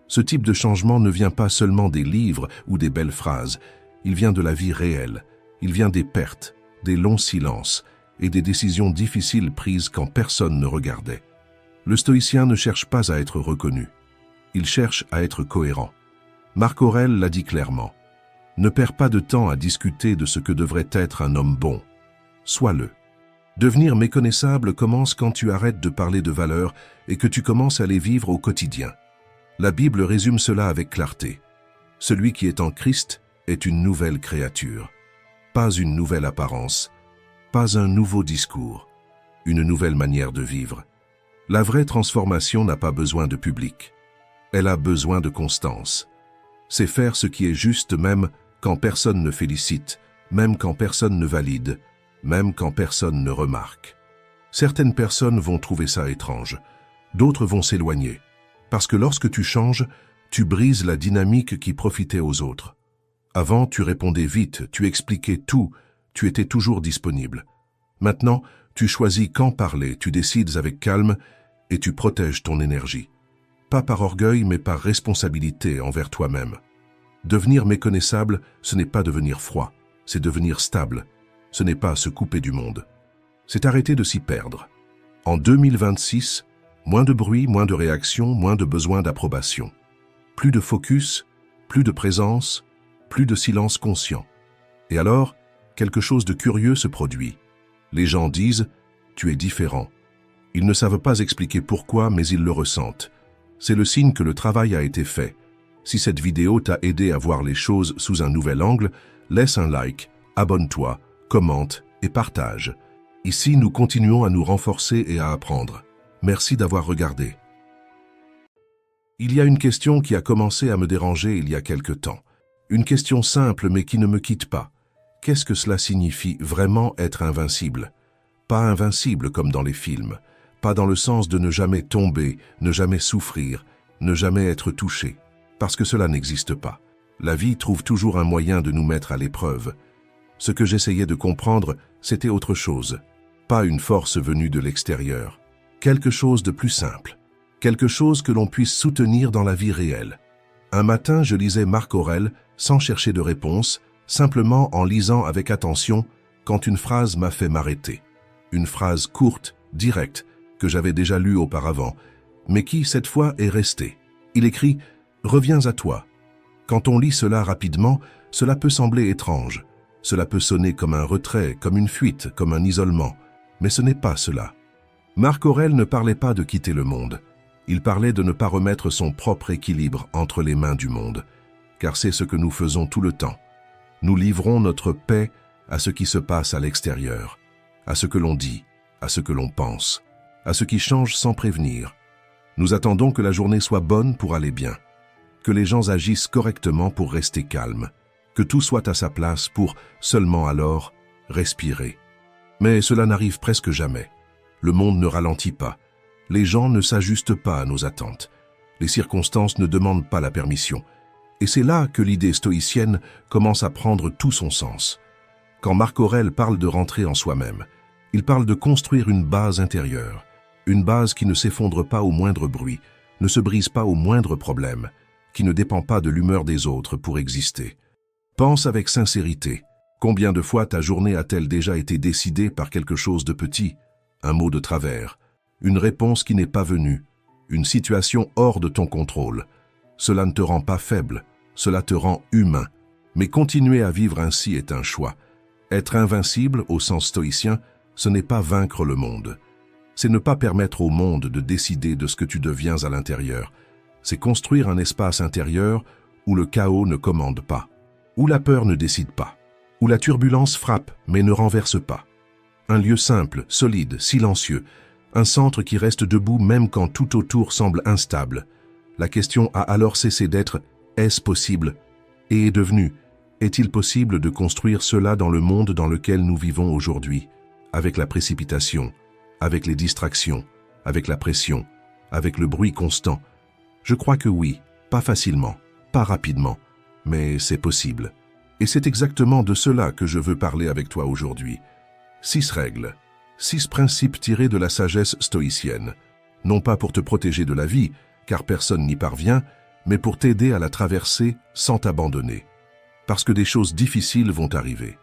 Ce type de changement ne vient pas seulement des livres ou des belles phrases. Il vient de la vie réelle. Il vient des pertes, des longs silences et des décisions difficiles prises quand personne ne regardait. Le stoïcien ne cherche pas à être reconnu. Il cherche à être cohérent. Marc Aurèle l'a dit clairement. Ne perds pas de temps à discuter de ce que devrait être un homme bon. Sois-le. Devenir méconnaissable commence quand tu arrêtes de parler de valeurs et que tu commences à les vivre au quotidien. La Bible résume cela avec clarté. Celui qui est en Christ est une nouvelle créature. Pas une nouvelle apparence, pas un nouveau discours, une nouvelle manière de vivre. La vraie transformation n'a pas besoin de public. Elle a besoin de constance. C'est faire ce qui est juste même quand personne ne félicite, même quand personne ne valide, même quand personne ne remarque. Certaines personnes vont trouver ça étrange, d'autres vont s'éloigner, parce que lorsque tu changes, tu brises la dynamique qui profitait aux autres. Avant, tu répondais vite, tu expliquais tout, tu étais toujours disponible. Maintenant, tu choisis quand parler, tu décides avec calme et tu protèges ton énergie. Pas par orgueil, mais par responsabilité envers toi-même. Devenir méconnaissable, ce n'est pas devenir froid, c'est devenir stable. Ce n'est pas se couper du monde. C'est arrêter de s'y perdre. En 2026, moins de bruit, moins de réaction, moins de besoin d'approbation. Plus de focus, plus de présence, plus de silence conscient. Et alors, quelque chose de curieux se produit. Les gens disent « tu es différent ». Ils ne savent pas expliquer pourquoi, mais ils le ressentent. C'est le signe que le travail a été fait. Si cette vidéo t'a aidé à voir les choses sous un nouvel angle, laisse un like, abonne-toi, commente et partage. Ici, nous continuons à nous renforcer et à apprendre. Merci d'avoir regardé. Il y a une question qui a commencé à me déranger il y a quelque temps. Une question simple mais qui ne me quitte pas. Qu'est-ce que cela signifie vraiment être invincible? Pas invincible comme dans les films. Pas dans le sens de ne jamais tomber, ne jamais souffrir, ne jamais être touché. Parce que cela n'existe pas. La vie trouve toujours un moyen de nous mettre à l'épreuve. Ce que j'essayais de comprendre, c'était autre chose. Pas une force venue de l'extérieur. Quelque chose de plus simple. Quelque chose que l'on puisse soutenir dans la vie réelle. Un matin, je lisais Marc Aurèle sans chercher de réponse, simplement en lisant avec attention quand une phrase m'a fait m'arrêter. Une phrase courte, directe, que j'avais déjà lue auparavant, mais qui, cette fois, est restée. Il écrit « Reviens à toi ». Quand on lit cela rapidement, cela peut sembler étrange. Cela peut sonner comme un retrait, comme une fuite, comme un isolement. Mais ce n'est pas cela. Marc Aurèle ne parlait pas de quitter le monde. Il parlait de ne pas remettre son propre équilibre entre les mains du monde. Car c'est ce que nous faisons tout le temps. Nous livrons notre paix à ce qui se passe à l'extérieur, à ce que l'on dit, à ce que l'on pense, à ce qui change sans prévenir. Nous attendons que la journée soit bonne pour aller bien, que les gens agissent correctement pour rester calmes, que tout soit à sa place pour, seulement alors, respirer. Mais cela n'arrive presque jamais. Le monde ne ralentit pas. Les gens ne s'ajustent pas à nos attentes. Les circonstances ne demandent pas la permission. Et c'est là que l'idée stoïcienne commence à prendre tout son sens. Quand Marc Aurèle parle de rentrer en soi-même, il parle de construire une base intérieure, une base qui ne s'effondre pas au moindre bruit, ne se brise pas au moindre problème, qui ne dépend pas de l'humeur des autres pour exister. Pense avec sincérité. Combien de fois ta journée a-t-elle déjà été décidée par quelque chose de petit, un mot de travers, une réponse qui n'est pas venue, une situation hors de ton contrôle? Cela ne te rend pas faible, cela te rend humain. Mais continuer à vivre ainsi est un choix. Être invincible, au sens stoïcien, ce n'est pas vaincre le monde. C'est ne pas permettre au monde de décider de ce que tu deviens à l'intérieur. C'est construire un espace intérieur où le chaos ne commande pas, où la peur ne décide pas, où la turbulence frappe mais ne renverse pas. Un lieu simple, solide, silencieux, un centre qui reste debout même quand tout autour semble instable. La question a alors cessé d'être « est-ce possible ?» et est devenue « est-il possible de construire cela dans le monde dans lequel nous vivons aujourd'hui, avec la précipitation, avec les distractions, avec la pression, avec le bruit constant ?» Je crois que oui, pas facilement, pas rapidement, mais c'est possible. Et c'est exactement de cela que je veux parler avec toi aujourd'hui. 6 règles, 6 principes tirés de la sagesse stoïcienne, non pas pour te protéger de la vie, car personne n'y parvient, mais pour t'aider à la traverser sans t'abandonner. Parce que des choses difficiles vont arriver.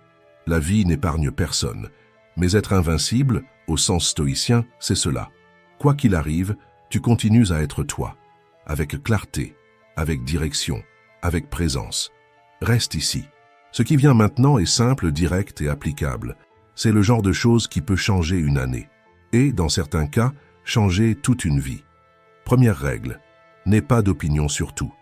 La vie n'épargne personne, mais être invincible, au sens stoïcien, c'est cela. Quoi qu'il arrive, tu continues à être toi, avec clarté, avec direction, avec présence. Reste ici. Ce qui vient maintenant est simple, direct et applicable. C'est le genre de chose qui peut changer une année. Et, dans certains cas, changer toute une vie. Première règle, n'aie pas d'opinion sur tout.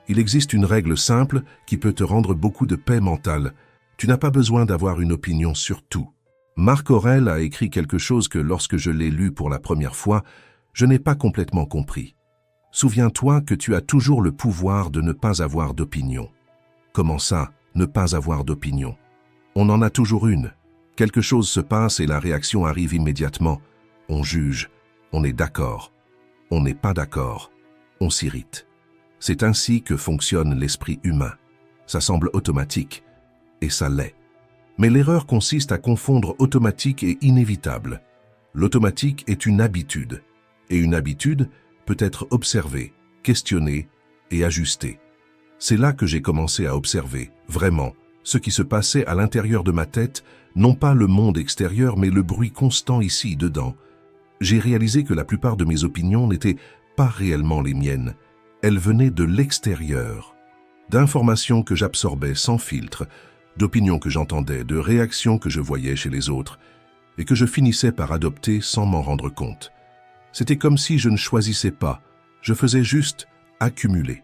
Il existe une règle simple qui peut te rendre beaucoup de paix mentale. Tu n'as pas besoin d'avoir une opinion sur tout. Marc Aurèle a écrit quelque chose que lorsque je l'ai lu pour la première fois, je n'ai pas complètement compris. Souviens-toi que tu as toujours le pouvoir de ne pas avoir d'opinion. Comment ça, ne pas avoir d'opinion? On en a toujours une. Quelque chose se passe et la réaction arrive immédiatement. On juge, on est d'accord, on n'est pas d'accord, on s'irrite. C'est ainsi que fonctionne l'esprit humain. Ça semble automatique, et ça l'est. Mais l'erreur consiste à confondre automatique et inévitable. L'automatique est une habitude, et une habitude peut être observée, questionnée et ajustée. C'est là que j'ai commencé à observer, vraiment, ce qui se passait à l'intérieur de ma tête, non pas le monde extérieur, mais le bruit constant ici, dedans. J'ai réalisé que la plupart de mes opinions n'étaient pas réellement les miennes. Elles venaient de l'extérieur, d'informations que j'absorbais sans filtre, d'opinions que j'entendais, de réactions que je voyais chez les autres, et que je finissais par adopter sans m'en rendre compte. C'était comme si je ne choisissais pas, je faisais juste accumuler.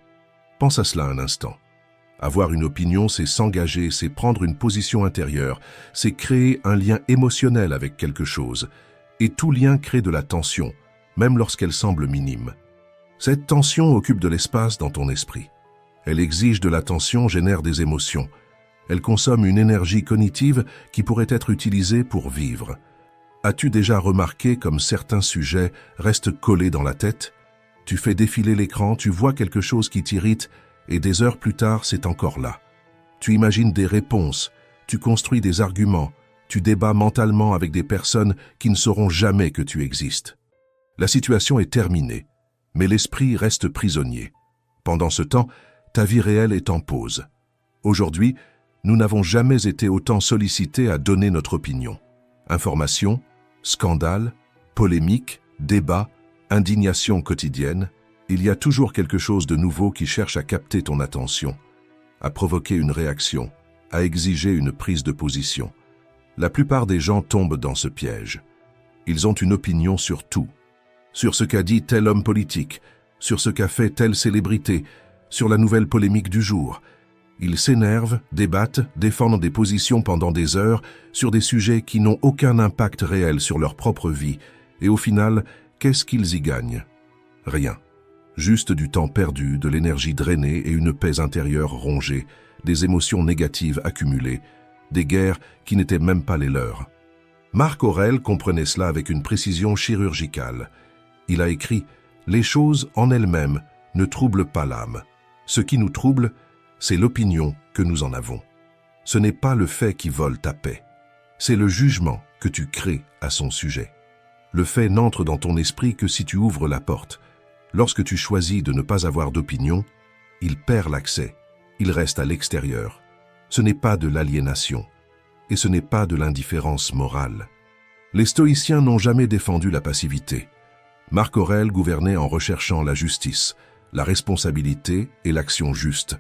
Pense à cela un instant. Avoir une opinion, c'est s'engager, c'est prendre une position intérieure, c'est créer un lien émotionnel avec quelque chose. Et tout lien crée de la tension, même lorsqu'elle semble minime. Cette tension occupe de l'espace dans ton esprit. Elle exige de l'attention, génère des émotions. Elle consomme une énergie cognitive qui pourrait être utilisée pour vivre. As-tu déjà remarqué comme certains sujets restent collés dans la tête? Tu fais défiler l'écran, tu vois quelque chose qui t'irrite, et des heures plus tard, c'est encore là. Tu imagines des réponses, tu construis des arguments, tu débats mentalement avec des personnes qui ne sauront jamais que tu existes. La situation est terminée, mais l'esprit reste prisonnier. Pendant ce temps, ta vie réelle est en pause. Aujourd'hui, nous n'avons jamais été autant sollicités à donner notre opinion. Information, scandale, polémique, débat, indignation quotidienne, il y a toujours quelque chose de nouveau qui cherche à capter ton attention, à provoquer une réaction, à exiger une prise de position. La plupart des gens tombent dans ce piège. Ils ont une opinion sur tout. Sur ce qu'a dit tel homme politique, sur ce qu'a fait telle célébrité, sur la nouvelle polémique du jour. Ils s'énervent, débattent, défendent des positions pendant des heures sur des sujets qui n'ont aucun impact réel sur leur propre vie. Et au final, qu'est-ce qu'ils y gagnent? Rien. Juste du temps perdu, de l'énergie drainée et une paix intérieure rongée, des émotions négatives accumulées, des guerres qui n'étaient même pas les leurs. Marc Aurèle comprenait cela avec une précision chirurgicale. Il a écrit « Les choses en elles-mêmes ne trouble pas l'âme. Ce qui nous trouble, c'est l'opinion que nous en avons. Ce n'est pas le fait qui vole ta paix. C'est le jugement que tu crées à son sujet. Le fait n'entre dans ton esprit que si tu ouvres la porte. Lorsque tu choisis de ne pas avoir d'opinion, il perd l'accès, il reste à l'extérieur. Ce n'est pas de l'aliénation, et ce n'est pas de l'indifférence morale. Les stoïciens n'ont jamais défendu la passivité. Marc Aurèle gouvernait en recherchant la justice, la responsabilité et l'action juste.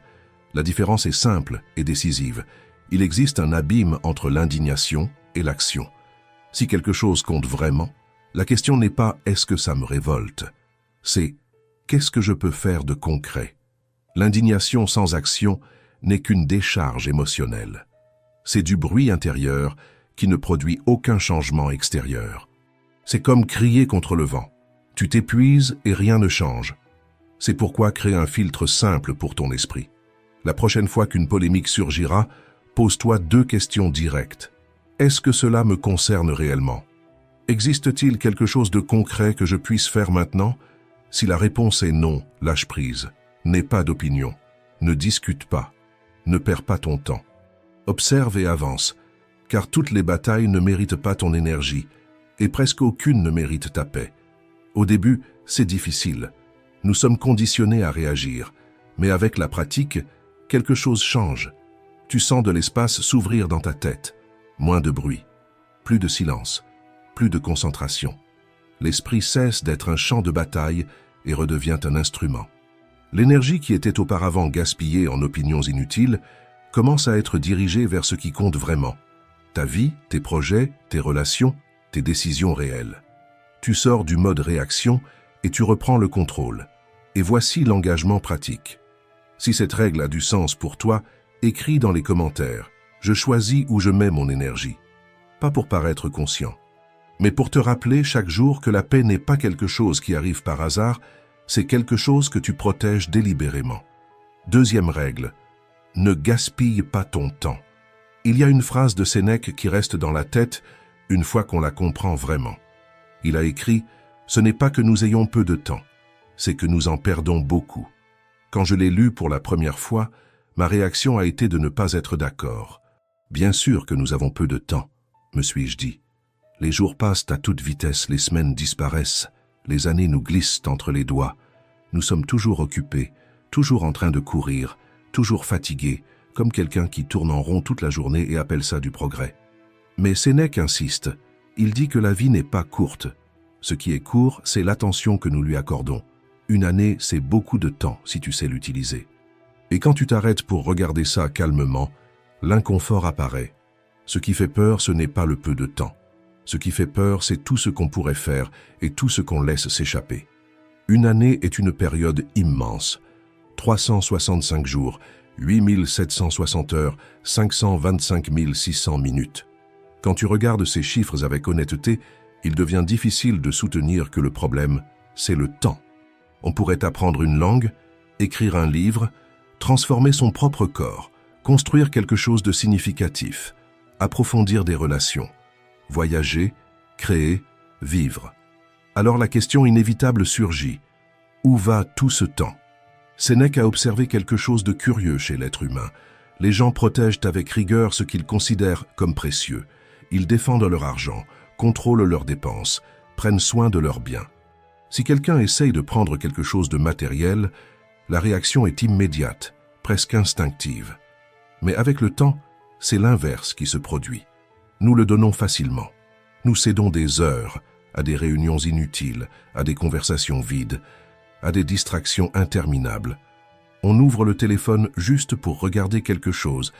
La différence est simple et décisive. Il existe un abîme entre l'indignation et l'action. Si quelque chose compte vraiment, la question n'est pas « est-ce que ça me révolte ?» C'est « qu'est-ce que je peux faire de concret ?» L'indignation sans action n'est qu'une décharge émotionnelle. C'est du bruit intérieur qui ne produit aucun changement extérieur. C'est comme crier contre le vent. Tu t'épuises et rien ne change. C'est pourquoi créer un filtre simple pour ton esprit. La prochaine fois qu'une polémique surgira, pose-toi 2 questions directes. Est-ce que cela me concerne réellement? Existe-t-il quelque chose de concret que je puisse faire maintenant? Si la réponse est non, lâche prise. N'aie pas d'opinion. Ne discute pas. Ne perds pas ton temps. Observe et avance, car toutes les batailles ne méritent pas ton énergie, et presque aucune ne mérite ta paix. Au début, c'est difficile. Nous sommes conditionnés à réagir, mais avec la pratique, quelque chose change. Tu sens de l'espace s'ouvrir dans ta tête. Moins de bruit, plus de silence, plus de concentration. L'esprit cesse d'être un champ de bataille et redevient un instrument. L'énergie qui était auparavant gaspillée en opinions inutiles commence à être dirigée vers ce qui compte vraiment. Ta vie, tes projets, tes relations, tes décisions réelles. Tu sors du mode réaction et tu reprends le contrôle. Et voici l'engagement pratique. Si cette règle a du sens pour toi, écris dans les commentaires. Je choisis où je mets mon énergie. Pas pour paraître conscient, mais pour te rappeler chaque jour que la paix n'est pas quelque chose qui arrive par hasard, c'est quelque chose que tu protèges délibérément. Deuxième règle, ne gaspille pas ton temps. Il y a une phrase de Sénèque qui reste dans la tête une fois qu'on la comprend vraiment. Il a écrit « Ce n'est pas que nous ayons peu de temps, c'est que nous en perdons beaucoup ». Quand je l'ai lu pour la première fois, ma réaction a été de ne pas être d'accord. Bien sûr que nous avons peu de temps, me suis-je dit. Les jours passent à toute vitesse, les semaines disparaissent, les années nous glissent entre les doigts. Nous sommes toujours occupés, toujours en train de courir, toujours fatigués, comme quelqu'un qui tourne en rond toute la journée et appelle ça du progrès. Mais Sénèque insiste, il dit que la vie n'est pas courte. Ce qui est court, c'est l'attention que nous lui accordons. Une année, c'est beaucoup de temps si tu sais l'utiliser. Et quand tu t'arrêtes pour regarder ça calmement, l'inconfort apparaît. Ce qui fait peur, ce n'est pas le peu de temps. Ce qui fait peur, c'est tout ce qu'on pourrait faire et tout ce qu'on laisse s'échapper. Une année est une période immense. 365 jours, 8760 heures, 525 600 minutes. Quand tu regardes ces chiffres avec honnêteté, il devient difficile de soutenir que le problème, c'est le temps. On pourrait apprendre une langue, écrire un livre, transformer son propre corps, construire quelque chose de significatif, approfondir des relations, voyager, créer, vivre. Alors la question inévitable surgit. Où va tout ce temps? Sénèque a observé quelque chose de curieux chez l'être humain. Les gens protègent avec rigueur ce qu'ils considèrent comme précieux. Ils défendent leur argent, contrôlent leurs dépenses, prennent soin de leurs biens. Si quelqu'un essaye de prendre quelque chose de matériel, la réaction est immédiate, presque instinctive. Mais avec le temps, c'est l'inverse qui se produit. Nous le donnons facilement. Nous cédons des heures à des réunions inutiles, à des conversations vides, à des distractions interminables. On ouvre le téléphone juste pour regarder quelque chose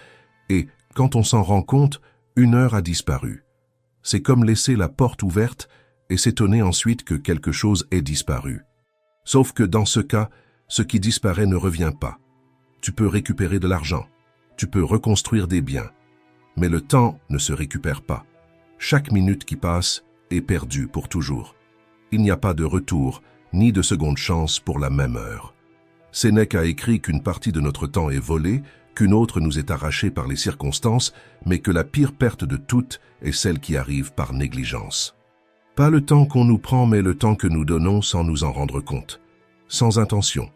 et, quand on s'en rend compte, 1 heure a disparu. C'est comme laisser la porte ouverte et s'étonner ensuite que quelque chose ait disparu. Sauf que dans ce cas, ce qui disparaît ne revient pas. Tu peux récupérer de l'argent, tu peux reconstruire des biens, mais le temps ne se récupère pas. Chaque minute qui passe est perdue pour toujours. Il n'y a pas de retour, ni de seconde chance pour la même heure. Sénèque a écrit qu'une partie de notre temps est volée, qu'une autre nous est arrachée par les circonstances, mais que la pire perte de toutes est celle qui arrive par négligence. Pas le temps qu'on nous prend, mais le temps que nous donnons sans nous en rendre compte, sans intention.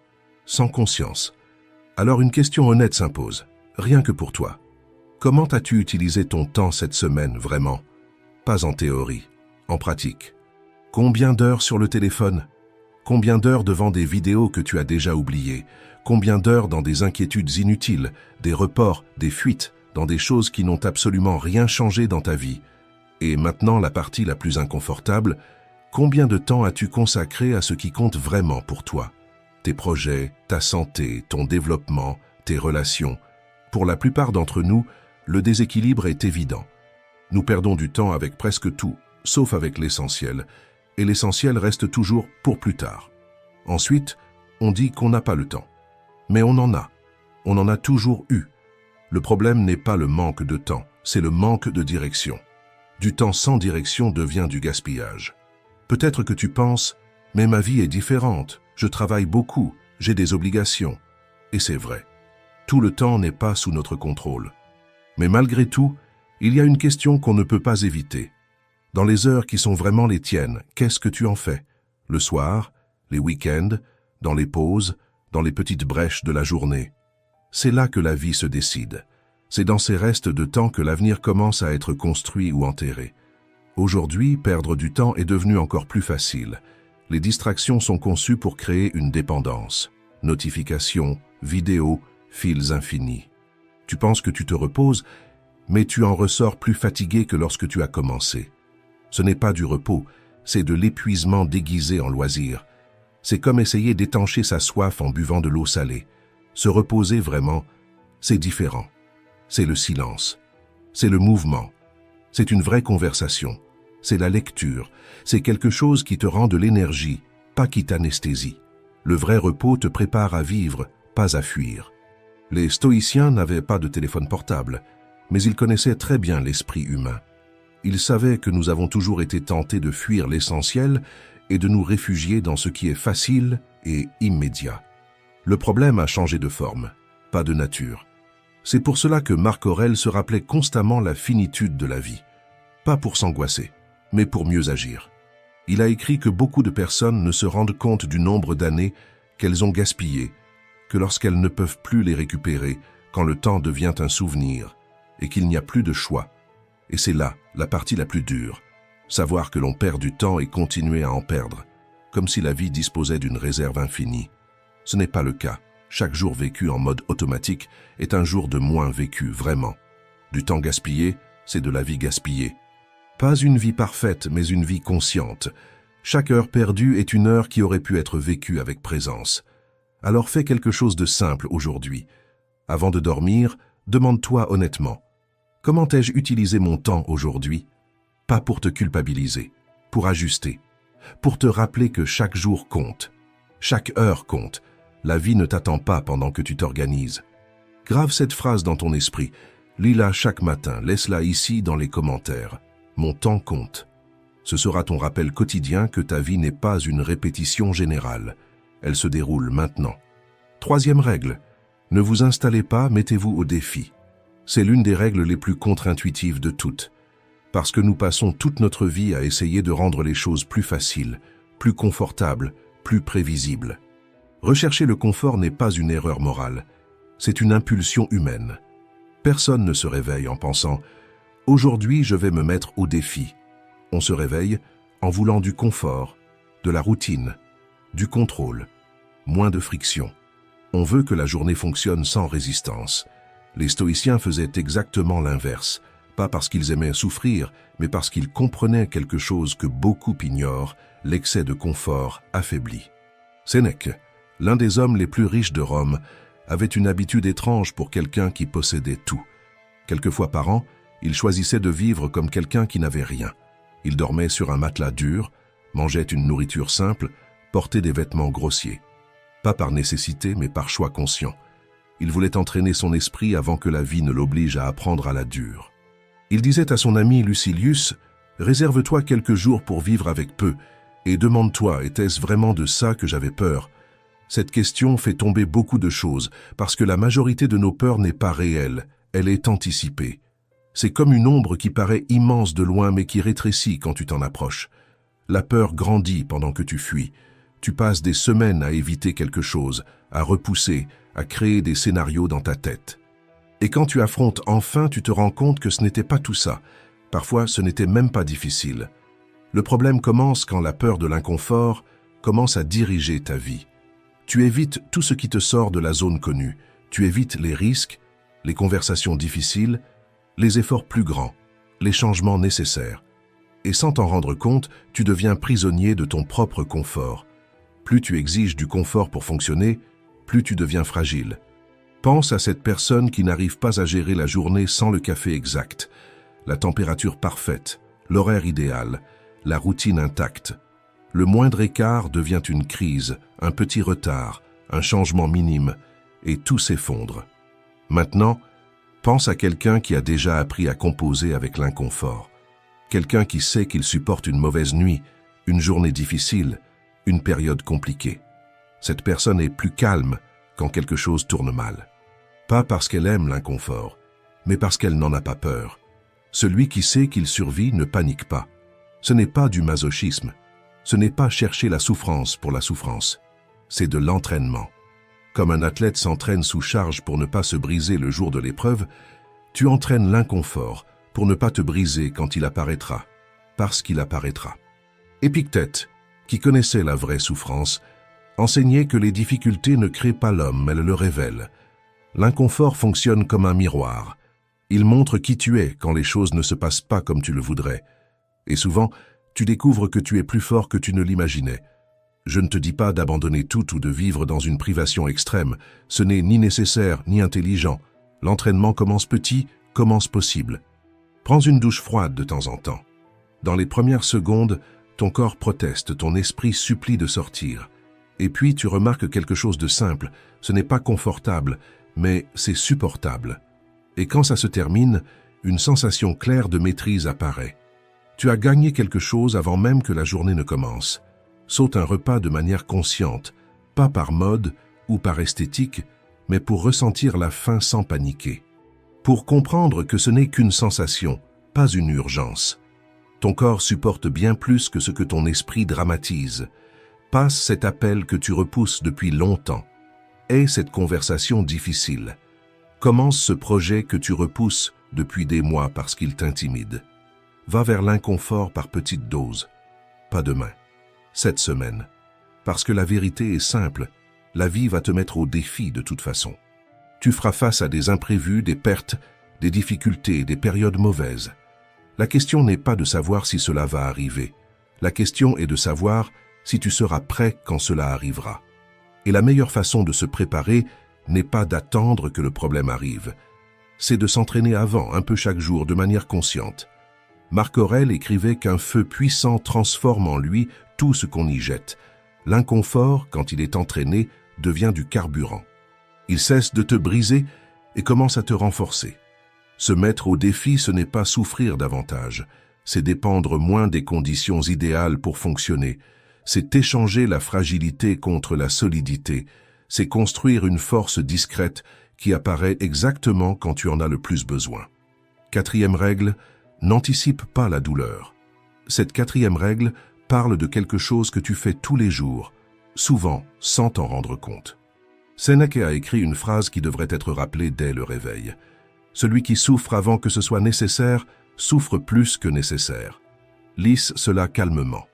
sans conscience. Alors une question honnête s'impose, rien que pour toi. Comment as-tu utilisé ton temps cette semaine vraiment? Pas en théorie, en pratique. Combien d'heures sur le téléphone? Combien d'heures devant des vidéos que tu as déjà oubliées? Combien d'heures dans des inquiétudes inutiles, des reports, des fuites, dans des choses qui n'ont absolument rien changé dans ta vie? Et maintenant, la partie la plus inconfortable, combien de temps as-tu consacré à ce qui compte vraiment pour toi? Tes projets, ta santé, ton développement, tes relations. Pour la plupart d'entre nous, le déséquilibre est évident. Nous perdons du temps avec presque tout, sauf avec l'essentiel, et l'essentiel reste toujours pour plus tard. Ensuite, on dit qu'on n'a pas le temps. Mais on en a. On en a toujours eu. Le problème n'est pas le manque de temps, c'est le manque de direction. Du temps sans direction devient du gaspillage. Peut-être que tu penses, mais ma vie est différente, je travaille beaucoup, j'ai des obligations. Et c'est vrai. Tout le temps n'est pas sous notre contrôle. Mais malgré tout, il y a une question qu'on ne peut pas éviter. Dans les heures qui sont vraiment les tiennes, qu'est-ce que tu en fais? Le soir, les week-ends, dans les pauses, dans les petites brèches de la journée. C'est là que la vie se décide. C'est dans ces restes de temps que l'avenir commence à être construit ou enterré. Aujourd'hui, perdre du temps est devenu encore plus facile. Les distractions sont conçues pour créer une dépendance. Notifications, vidéos, fils infinis. Tu penses que tu te reposes, mais tu en ressors plus fatigué que lorsque tu as commencé. Ce n'est pas du repos, c'est de l'épuisement déguisé en loisir. C'est comme essayer d'étancher sa soif en buvant de l'eau salée. Se reposer vraiment, c'est différent. C'est le silence, c'est le mouvement, c'est une vraie conversation, c'est la lecture, c'est quelque chose qui te rend de l'énergie, pas qui t'anesthésie. Le vrai repos te prépare à vivre, pas à fuir. Les stoïciens n'avaient pas de téléphone portable, mais ils connaissaient très bien l'esprit humain. Ils savaient que nous avons toujours été tentés de fuir l'essentiel et de nous réfugier dans ce qui est facile et immédiat. Le problème a changé de forme, pas de nature. C'est pour cela que Marc Aurèle se rappelait constamment la finitude de la vie. Pas pour s'angoisser, mais pour mieux agir. Il a écrit que beaucoup de personnes ne se rendent compte du nombre d'années qu'elles ont gaspillées, que lorsqu'elles ne peuvent plus les récupérer, quand le temps devient un souvenir, et qu'il n'y a plus de choix. Et c'est là la partie la plus dure, savoir que l'on perd du temps et continuer à en perdre, comme si la vie disposait d'une réserve infinie. Ce n'est pas le cas. Chaque jour vécu en mode automatique est un jour de moins vécu vraiment. Du temps gaspillé, c'est de la vie gaspillée. Pas une vie parfaite, mais une vie consciente. Chaque heure perdue est une heure qui aurait pu être vécue avec présence. Alors fais quelque chose de simple aujourd'hui. Avant de dormir, demande-toi honnêtement. Comment ai-je utilisé mon temps aujourd'hui? Pas pour te culpabiliser, pour ajuster, pour te rappeler que chaque jour compte, chaque heure compte. La vie ne t'attend pas pendant que tu t'organises. Grave cette phrase dans ton esprit. Lis-la chaque matin, laisse-la ici dans les commentaires. Mon temps compte. Ce sera ton rappel quotidien que ta vie n'est pas une répétition générale. Elle se déroule maintenant. Troisième règle. Ne vous installez pas, mettez-vous au défi. C'est l'une des règles les plus contre-intuitives de toutes. Parce que nous passons toute notre vie à essayer de rendre les choses plus faciles, plus confortables, plus prévisibles. Rechercher le confort n'est pas une erreur morale, c'est une impulsion humaine. Personne ne se réveille en pensant « Aujourd'hui, je vais me mettre au défi ». On se réveille en voulant du confort, de la routine, du contrôle, moins de friction. On veut que la journée fonctionne sans résistance. Les stoïciens faisaient exactement l'inverse, pas parce qu'ils aimaient souffrir, mais parce qu'ils comprenaient quelque chose que beaucoup ignorent, l'excès de confort affaiblit. Sénèque, l'un des hommes les plus riches de Rome, avait une habitude étrange pour quelqu'un qui possédait tout. Quelques fois par an, il choisissait de vivre comme quelqu'un qui n'avait rien. Il dormait sur un matelas dur, mangeait une nourriture simple, portait des vêtements grossiers. Pas par nécessité, mais par choix conscient. Il voulait entraîner son esprit avant que la vie ne l'oblige à apprendre à la dure. Il disait à son ami Lucilius, « Réserve-toi quelques jours pour vivre avec peu, et demande-toi, était-ce vraiment de ça que j'avais peur ?» Cette question fait tomber beaucoup de choses, parce que la majorité de nos peurs n'est pas réelle, elle est anticipée. C'est comme une ombre qui paraît immense de loin mais qui rétrécit quand tu t'en approches. La peur grandit pendant que tu fuis. Tu passes des semaines à éviter quelque chose, à repousser, à créer des scénarios dans ta tête. Et quand tu affrontes enfin, tu te rends compte que ce n'était pas tout ça. Parfois, ce n'était même pas difficile. Le problème commence quand la peur de l'inconfort commence à diriger ta vie. Tu évites tout ce qui te sort de la zone connue. Tu évites les risques, les conversations difficiles, les efforts plus grands, les changements nécessaires. Et sans t'en rendre compte, tu deviens prisonnier de ton propre confort. Plus tu exiges du confort pour fonctionner, plus tu deviens fragile. Pense à cette personne qui n'arrive pas à gérer la journée sans le café exact, la température parfaite, l'horaire idéal, la routine intacte. Le moindre écart devient une crise, un petit retard, un changement minime, et tout s'effondre. Maintenant, pense à quelqu'un qui a déjà appris à composer avec l'inconfort. Quelqu'un qui sait qu'il supporte une mauvaise nuit, une journée difficile, une période compliquée. Cette personne est plus calme quand quelque chose tourne mal. Pas parce qu'elle aime l'inconfort, mais parce qu'elle n'en a pas peur. Celui qui sait qu'il survit ne panique pas. Ce n'est pas du masochisme. Ce n'est pas chercher la souffrance pour la souffrance. C'est de l'entraînement. Comme un athlète s'entraîne sous charge pour ne pas se briser le jour de l'épreuve, tu entraînes l'inconfort pour ne pas te briser quand il apparaîtra, parce qu'il apparaîtra. Épictète, qui connaissait la vraie souffrance, enseignait que les difficultés ne créent pas l'homme, elles le révèlent. L'inconfort fonctionne comme un miroir. Il montre qui tu es quand les choses ne se passent pas comme tu le voudrais. Et souvent, tu découvres que tu es plus fort que tu ne l'imaginais. Je ne te dis pas d'abandonner tout ou de vivre dans une privation extrême. Ce n'est ni nécessaire ni intelligent. L'entraînement commence petit, commence possible. Prends une douche froide de temps en temps. Dans les premières secondes, ton corps proteste, ton esprit supplie de sortir. Et puis tu remarques quelque chose de simple. Ce n'est pas confortable, mais c'est supportable. Et quand ça se termine, une sensation claire de maîtrise apparaît. Tu as gagné quelque chose avant même que la journée ne commence. Saute un repas de manière consciente, pas par mode ou par esthétique, mais pour ressentir la faim sans paniquer. Pour comprendre que ce n'est qu'une sensation, pas une urgence. Ton corps supporte bien plus que ce que ton esprit dramatise. Passe cet appel que tu repousses depuis longtemps. Aie cette conversation difficile. Commence ce projet que tu repousses depuis des mois parce qu'il t'intimide. Va vers l'inconfort par petites doses. Pas demain. Cette semaine. Parce que la vérité est simple. La vie va te mettre au défi de toute façon. Tu feras face à des imprévus, des pertes, des difficultés, des périodes mauvaises. La question n'est pas de savoir si cela va arriver. La question est de savoir si tu seras prêt quand cela arrivera. Et la meilleure façon de se préparer n'est pas d'attendre que le problème arrive. C'est de s'entraîner avant, un peu chaque jour, de manière consciente. Marc Aurèle écrivait qu'un feu puissant transforme en lui tout ce qu'on y jette. L'inconfort, quand il est entraîné, devient du carburant. Il cesse de te briser et commence à te renforcer. Se mettre au défi, ce n'est pas souffrir davantage, c'est dépendre moins des conditions idéales pour fonctionner, c'est échanger la fragilité contre la solidité, c'est construire une force discrète qui apparaît exactement quand tu en as le plus besoin. Quatrième règle, n'anticipe pas la douleur. Cette quatrième règle parle de quelque chose que tu fais tous les jours, souvent sans t'en rendre compte. Sénèque a écrit une phrase qui devrait être rappelée dès le réveil. Celui qui souffre avant que ce soit nécessaire, souffre plus que nécessaire. Lisse cela calmement.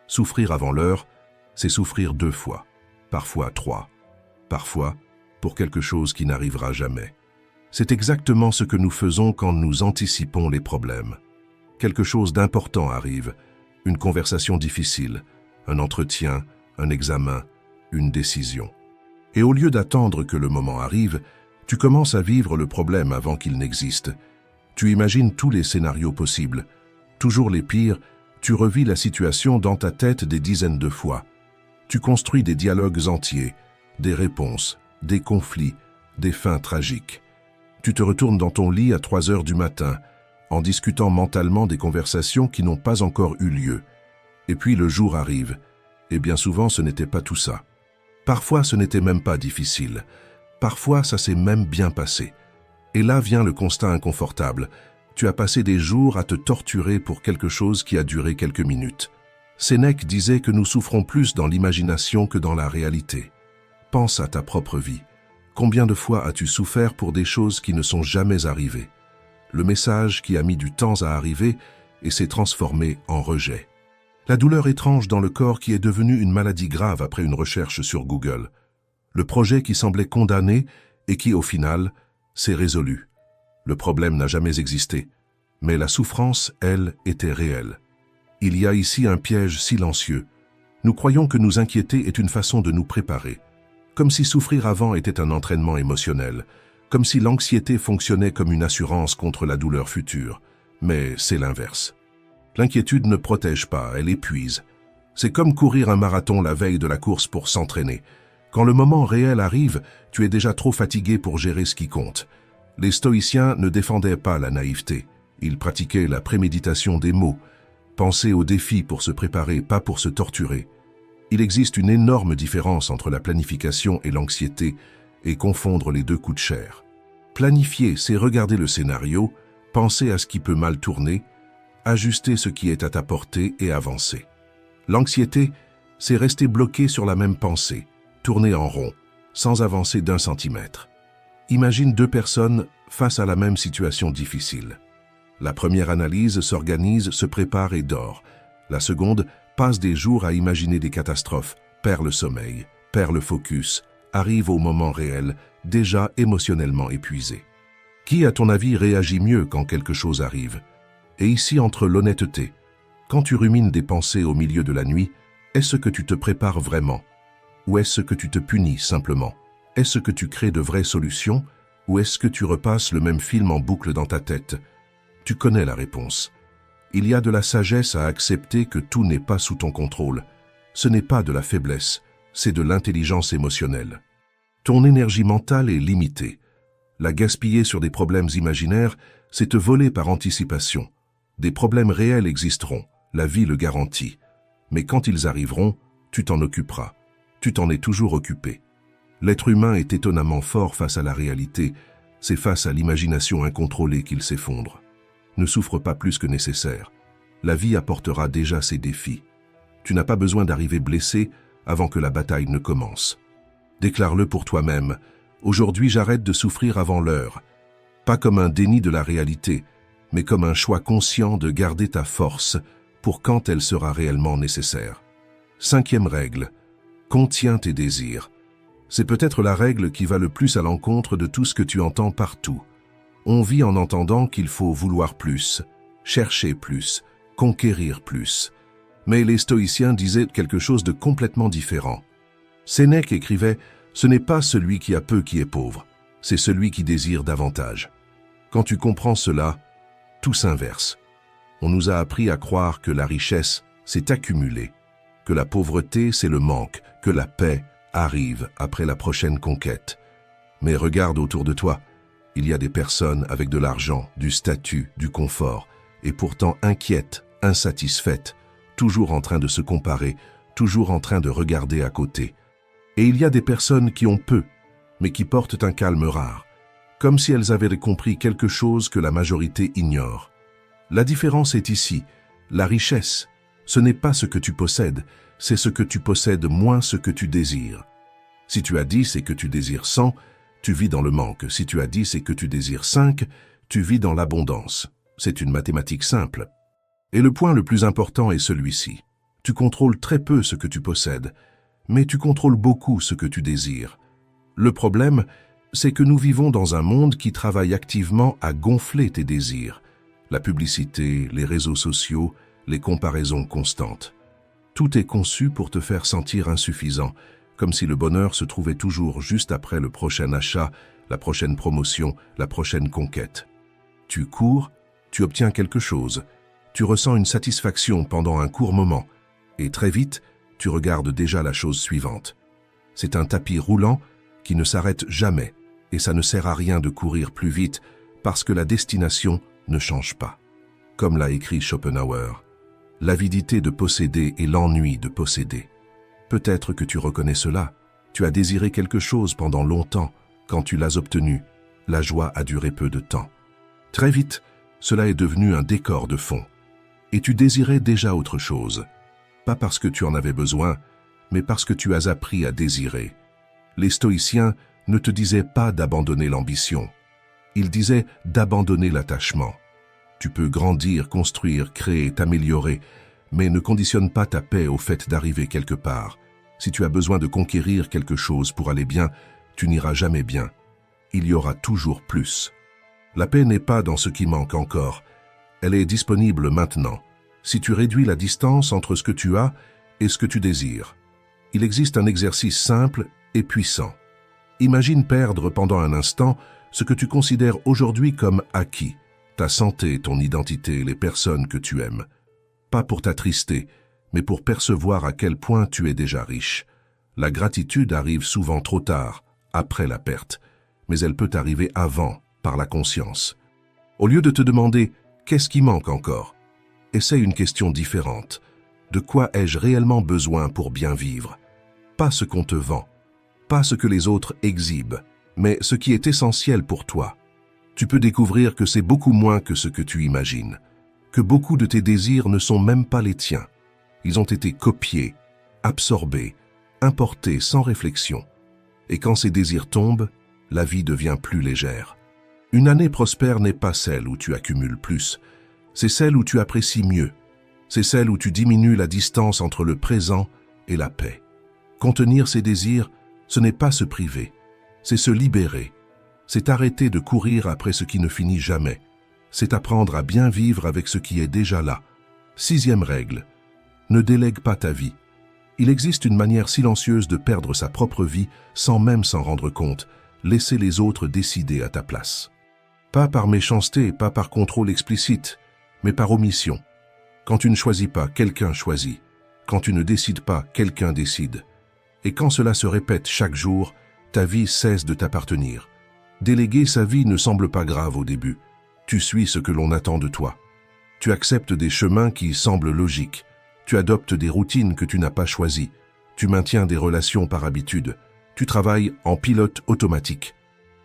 Souffrir avant l'heure, c'est souffrir 2 fois, parfois 3, parfois pour quelque chose qui n'arrivera jamais. C'est exactement ce que nous faisons quand nous anticipons les problèmes. Quelque chose d'important arrive, une conversation difficile, un entretien, un examen, une décision. Et au lieu d'attendre que le moment arrive, tu commences à vivre le problème avant qu'il n'existe. Tu imagines tous les scénarios possibles. Toujours les pires, tu revis la situation dans ta tête des dizaines de fois. Tu construis des dialogues entiers, des réponses, des conflits, des fins tragiques. Tu te retournes dans ton lit à 3 heures du matin, en discutant mentalement des conversations qui n'ont pas encore eu lieu. Et puis le jour arrive, et bien souvent ce n'était pas tout ça. Parfois ce n'était même pas difficile. Parfois ça s'est même bien passé. Et là vient le constat inconfortable. Tu as passé des jours à te torturer pour quelque chose qui a duré quelques minutes. Sénèque disait que nous souffrons plus dans l'imagination que dans la réalité. Pense à ta propre vie. Combien de fois as-tu souffert pour des choses qui ne sont jamais arrivées? Le message qui a mis du temps à arriver et s'est transformé en rejet. La douleur étrange dans le corps qui est devenue une maladie grave après une recherche sur Google. Le projet qui semblait condamné et qui, au final, s'est résolu. Le problème n'a jamais existé, mais la souffrance, elle, était réelle. Il y a ici un piège silencieux. Nous croyons que nous inquiéter est une façon de nous préparer. Comme si souffrir avant était un entraînement émotionnel. Comme si l'anxiété fonctionnait comme une assurance contre la douleur future. Mais c'est l'inverse. L'inquiétude ne protège pas, elle épuise. C'est comme courir un marathon la veille de la course pour s'entraîner. Quand le moment réel arrive, tu es déjà trop fatigué pour gérer ce qui compte. Les stoïciens ne défendaient pas la naïveté. Ils pratiquaient la préméditation des mots. Penser aux défis pour se préparer, pas pour se torturer. Il existe une énorme différence entre la planification et l'anxiété, et confondre les deux coûte cher. Planifier, c'est regarder le scénario, penser à ce qui peut mal tourner, ajuster ce qui est à ta portée et avancer. L'anxiété, c'est rester bloqué sur la même pensée, tourner en rond, sans avancer d'1 centimètre. Imagine 2 personnes face à la même situation difficile. La première analyse, s'organise, se prépare et dort. La seconde passe des jours à imaginer des catastrophes, perd le sommeil, perd le focus, arrive au moment réel, déjà émotionnellement épuisé. Qui, à ton avis, réagit mieux quand quelque chose arrive? Et ici entre l'honnêteté. Quand tu rumines des pensées au milieu de la nuit, est-ce que tu te prépares vraiment? Ou est-ce que tu te punis simplement? Est-ce que tu crées de vraies solutions? Ou est-ce que tu repasses le même film en boucle dans ta tête? Tu connais la réponse. Il y a de la sagesse à accepter que tout n'est pas sous ton contrôle. Ce n'est pas de la faiblesse, c'est de l'intelligence émotionnelle. Ton énergie mentale est limitée. La gaspiller sur des problèmes imaginaires, c'est te voler par anticipation. Des problèmes réels existeront, la vie le garantit. Mais quand ils arriveront, tu t'en occuperas. Tu t'en es toujours occupé. L'être humain est étonnamment fort face à la réalité. C'est face à l'imagination incontrôlée qu'il s'effondre. Ne souffre pas plus que nécessaire. La vie apportera déjà ses défis. Tu n'as pas besoin d'arriver blessé avant que la bataille ne commence. Déclare-le pour toi-même. Aujourd'hui, j'arrête de souffrir avant l'heure. Pas comme un déni de la réalité, mais comme un choix conscient de garder ta force pour quand elle sera réellement nécessaire. 5e règle. Contiens tes désirs. C'est peut-être la règle qui va le plus à l'encontre de tout ce que tu entends partout. On vit en entendant qu'il faut vouloir plus, chercher plus, conquérir plus. Mais les stoïciens disaient quelque chose de complètement différent. Sénèque écrivait « Ce n'est pas celui qui a peu qui est pauvre, c'est celui qui désire davantage ». Quand tu comprends cela, tout s'inverse. On nous a appris à croire que la richesse, c'est accumuler, que la pauvreté, c'est le manque, que la paix arrive après la prochaine conquête. Mais regarde autour de toi. Il y a des personnes avec de l'argent, du statut, du confort, et pourtant inquiètes, insatisfaites, toujours en train de se comparer, toujours en train de regarder à côté. Et il y a des personnes qui ont peu, mais qui portent un calme rare, comme si elles avaient compris quelque chose que la majorité ignore. La différence est ici, la richesse. Ce n'est pas ce que tu possèdes, c'est ce que tu possèdes moins ce que tu désires. Si tu as 10 et que tu désires 100, tu vis dans le manque. Si tu as 10 et que tu désires 5, tu vis dans l'abondance. C'est une mathématique simple. Et le point le plus important est celui-ci. Tu contrôles très peu ce que tu possèdes, mais tu contrôles beaucoup ce que tu désires. Le problème, c'est que nous vivons dans un monde qui travaille activement à gonfler tes désirs. La publicité, les réseaux sociaux, les comparaisons constantes. Tout est conçu pour te faire sentir insuffisant, comme si le bonheur se trouvait toujours juste après le prochain achat, la prochaine promotion, la prochaine conquête. Tu cours, tu obtiens quelque chose, tu ressens une satisfaction pendant un court moment, et très vite, tu regardes déjà la chose suivante. C'est un tapis roulant qui ne s'arrête jamais, et ça ne sert à rien de courir plus vite, parce que la destination ne change pas. Comme l'a écrit Schopenhauer, l'avidité de posséder et l'ennui de posséder. Peut-être que tu reconnais cela. Tu as désiré quelque chose pendant longtemps. Quand tu l'as obtenu, la joie a duré peu de temps. Très vite, cela est devenu un décor de fond. Et tu désirais déjà autre chose. pas parce que tu en avais besoin, mais parce que tu as appris à désirer. Les stoïciens ne te disaient pas d'abandonner l'ambition. Ils disaient d'abandonner l'attachement. Tu peux grandir, construire, créer, t'améliorer, mais ne conditionne pas ta paix au fait d'arriver quelque part. Si tu as besoin de conquérir quelque chose pour aller bien, tu n'iras jamais bien. Il y aura toujours plus. La paix n'est pas dans ce qui manque encore. Elle est disponible maintenant, si tu réduis la distance entre ce que tu as et ce que tu désires. Il existe un exercice simple et puissant. Imagine perdre pendant un instant ce que tu considères aujourd'hui comme acquis, ta santé, ton identité, les personnes que tu aimes. Pas pour t'attrister, mais pour percevoir à quel point tu es déjà riche. La gratitude arrive souvent trop tard, après la perte, mais elle peut arriver avant, par la conscience. Au lieu de te demander « qu'est-ce qui manque encore ?», essaie une question différente. De quoi ai-je réellement besoin pour bien vivre ? Pas ce qu'on te vend, pas ce que les autres exhibent, mais ce qui est essentiel pour toi. Tu peux découvrir que c'est beaucoup moins que ce que tu imagines, que beaucoup de tes désirs ne sont même pas les tiens. Ils ont été copiés, absorbés, importés sans réflexion. Et quand ces désirs tombent, la vie devient plus légère. Une année prospère n'est pas celle où tu accumules plus, c'est celle où tu apprécies mieux. C'est celle où tu diminues la distance entre le présent et la paix. Contenir ses désirs, ce n'est pas se priver, c'est se libérer. C'est arrêter de courir après ce qui ne finit jamais. C'est apprendre à bien vivre avec ce qui est déjà là. 6e règle. Ne délègue pas ta vie. Il existe une manière silencieuse de perdre sa propre vie sans même s'en rendre compte. Laisser les autres décider à ta place. Pas par méchanceté, pas par contrôle explicite, mais par omission. Quand tu ne choisis pas, quelqu'un choisit. Quand tu ne décides pas, quelqu'un décide. Et quand cela se répète chaque jour, ta vie cesse de t'appartenir. Déléguer sa vie ne semble pas grave au début. Tu suis ce que l'on attend de toi. Tu acceptes des chemins qui semblent logiques. Tu adoptes des routines que tu n'as pas choisies. Tu maintiens des relations par habitude. Tu travailles en pilote automatique.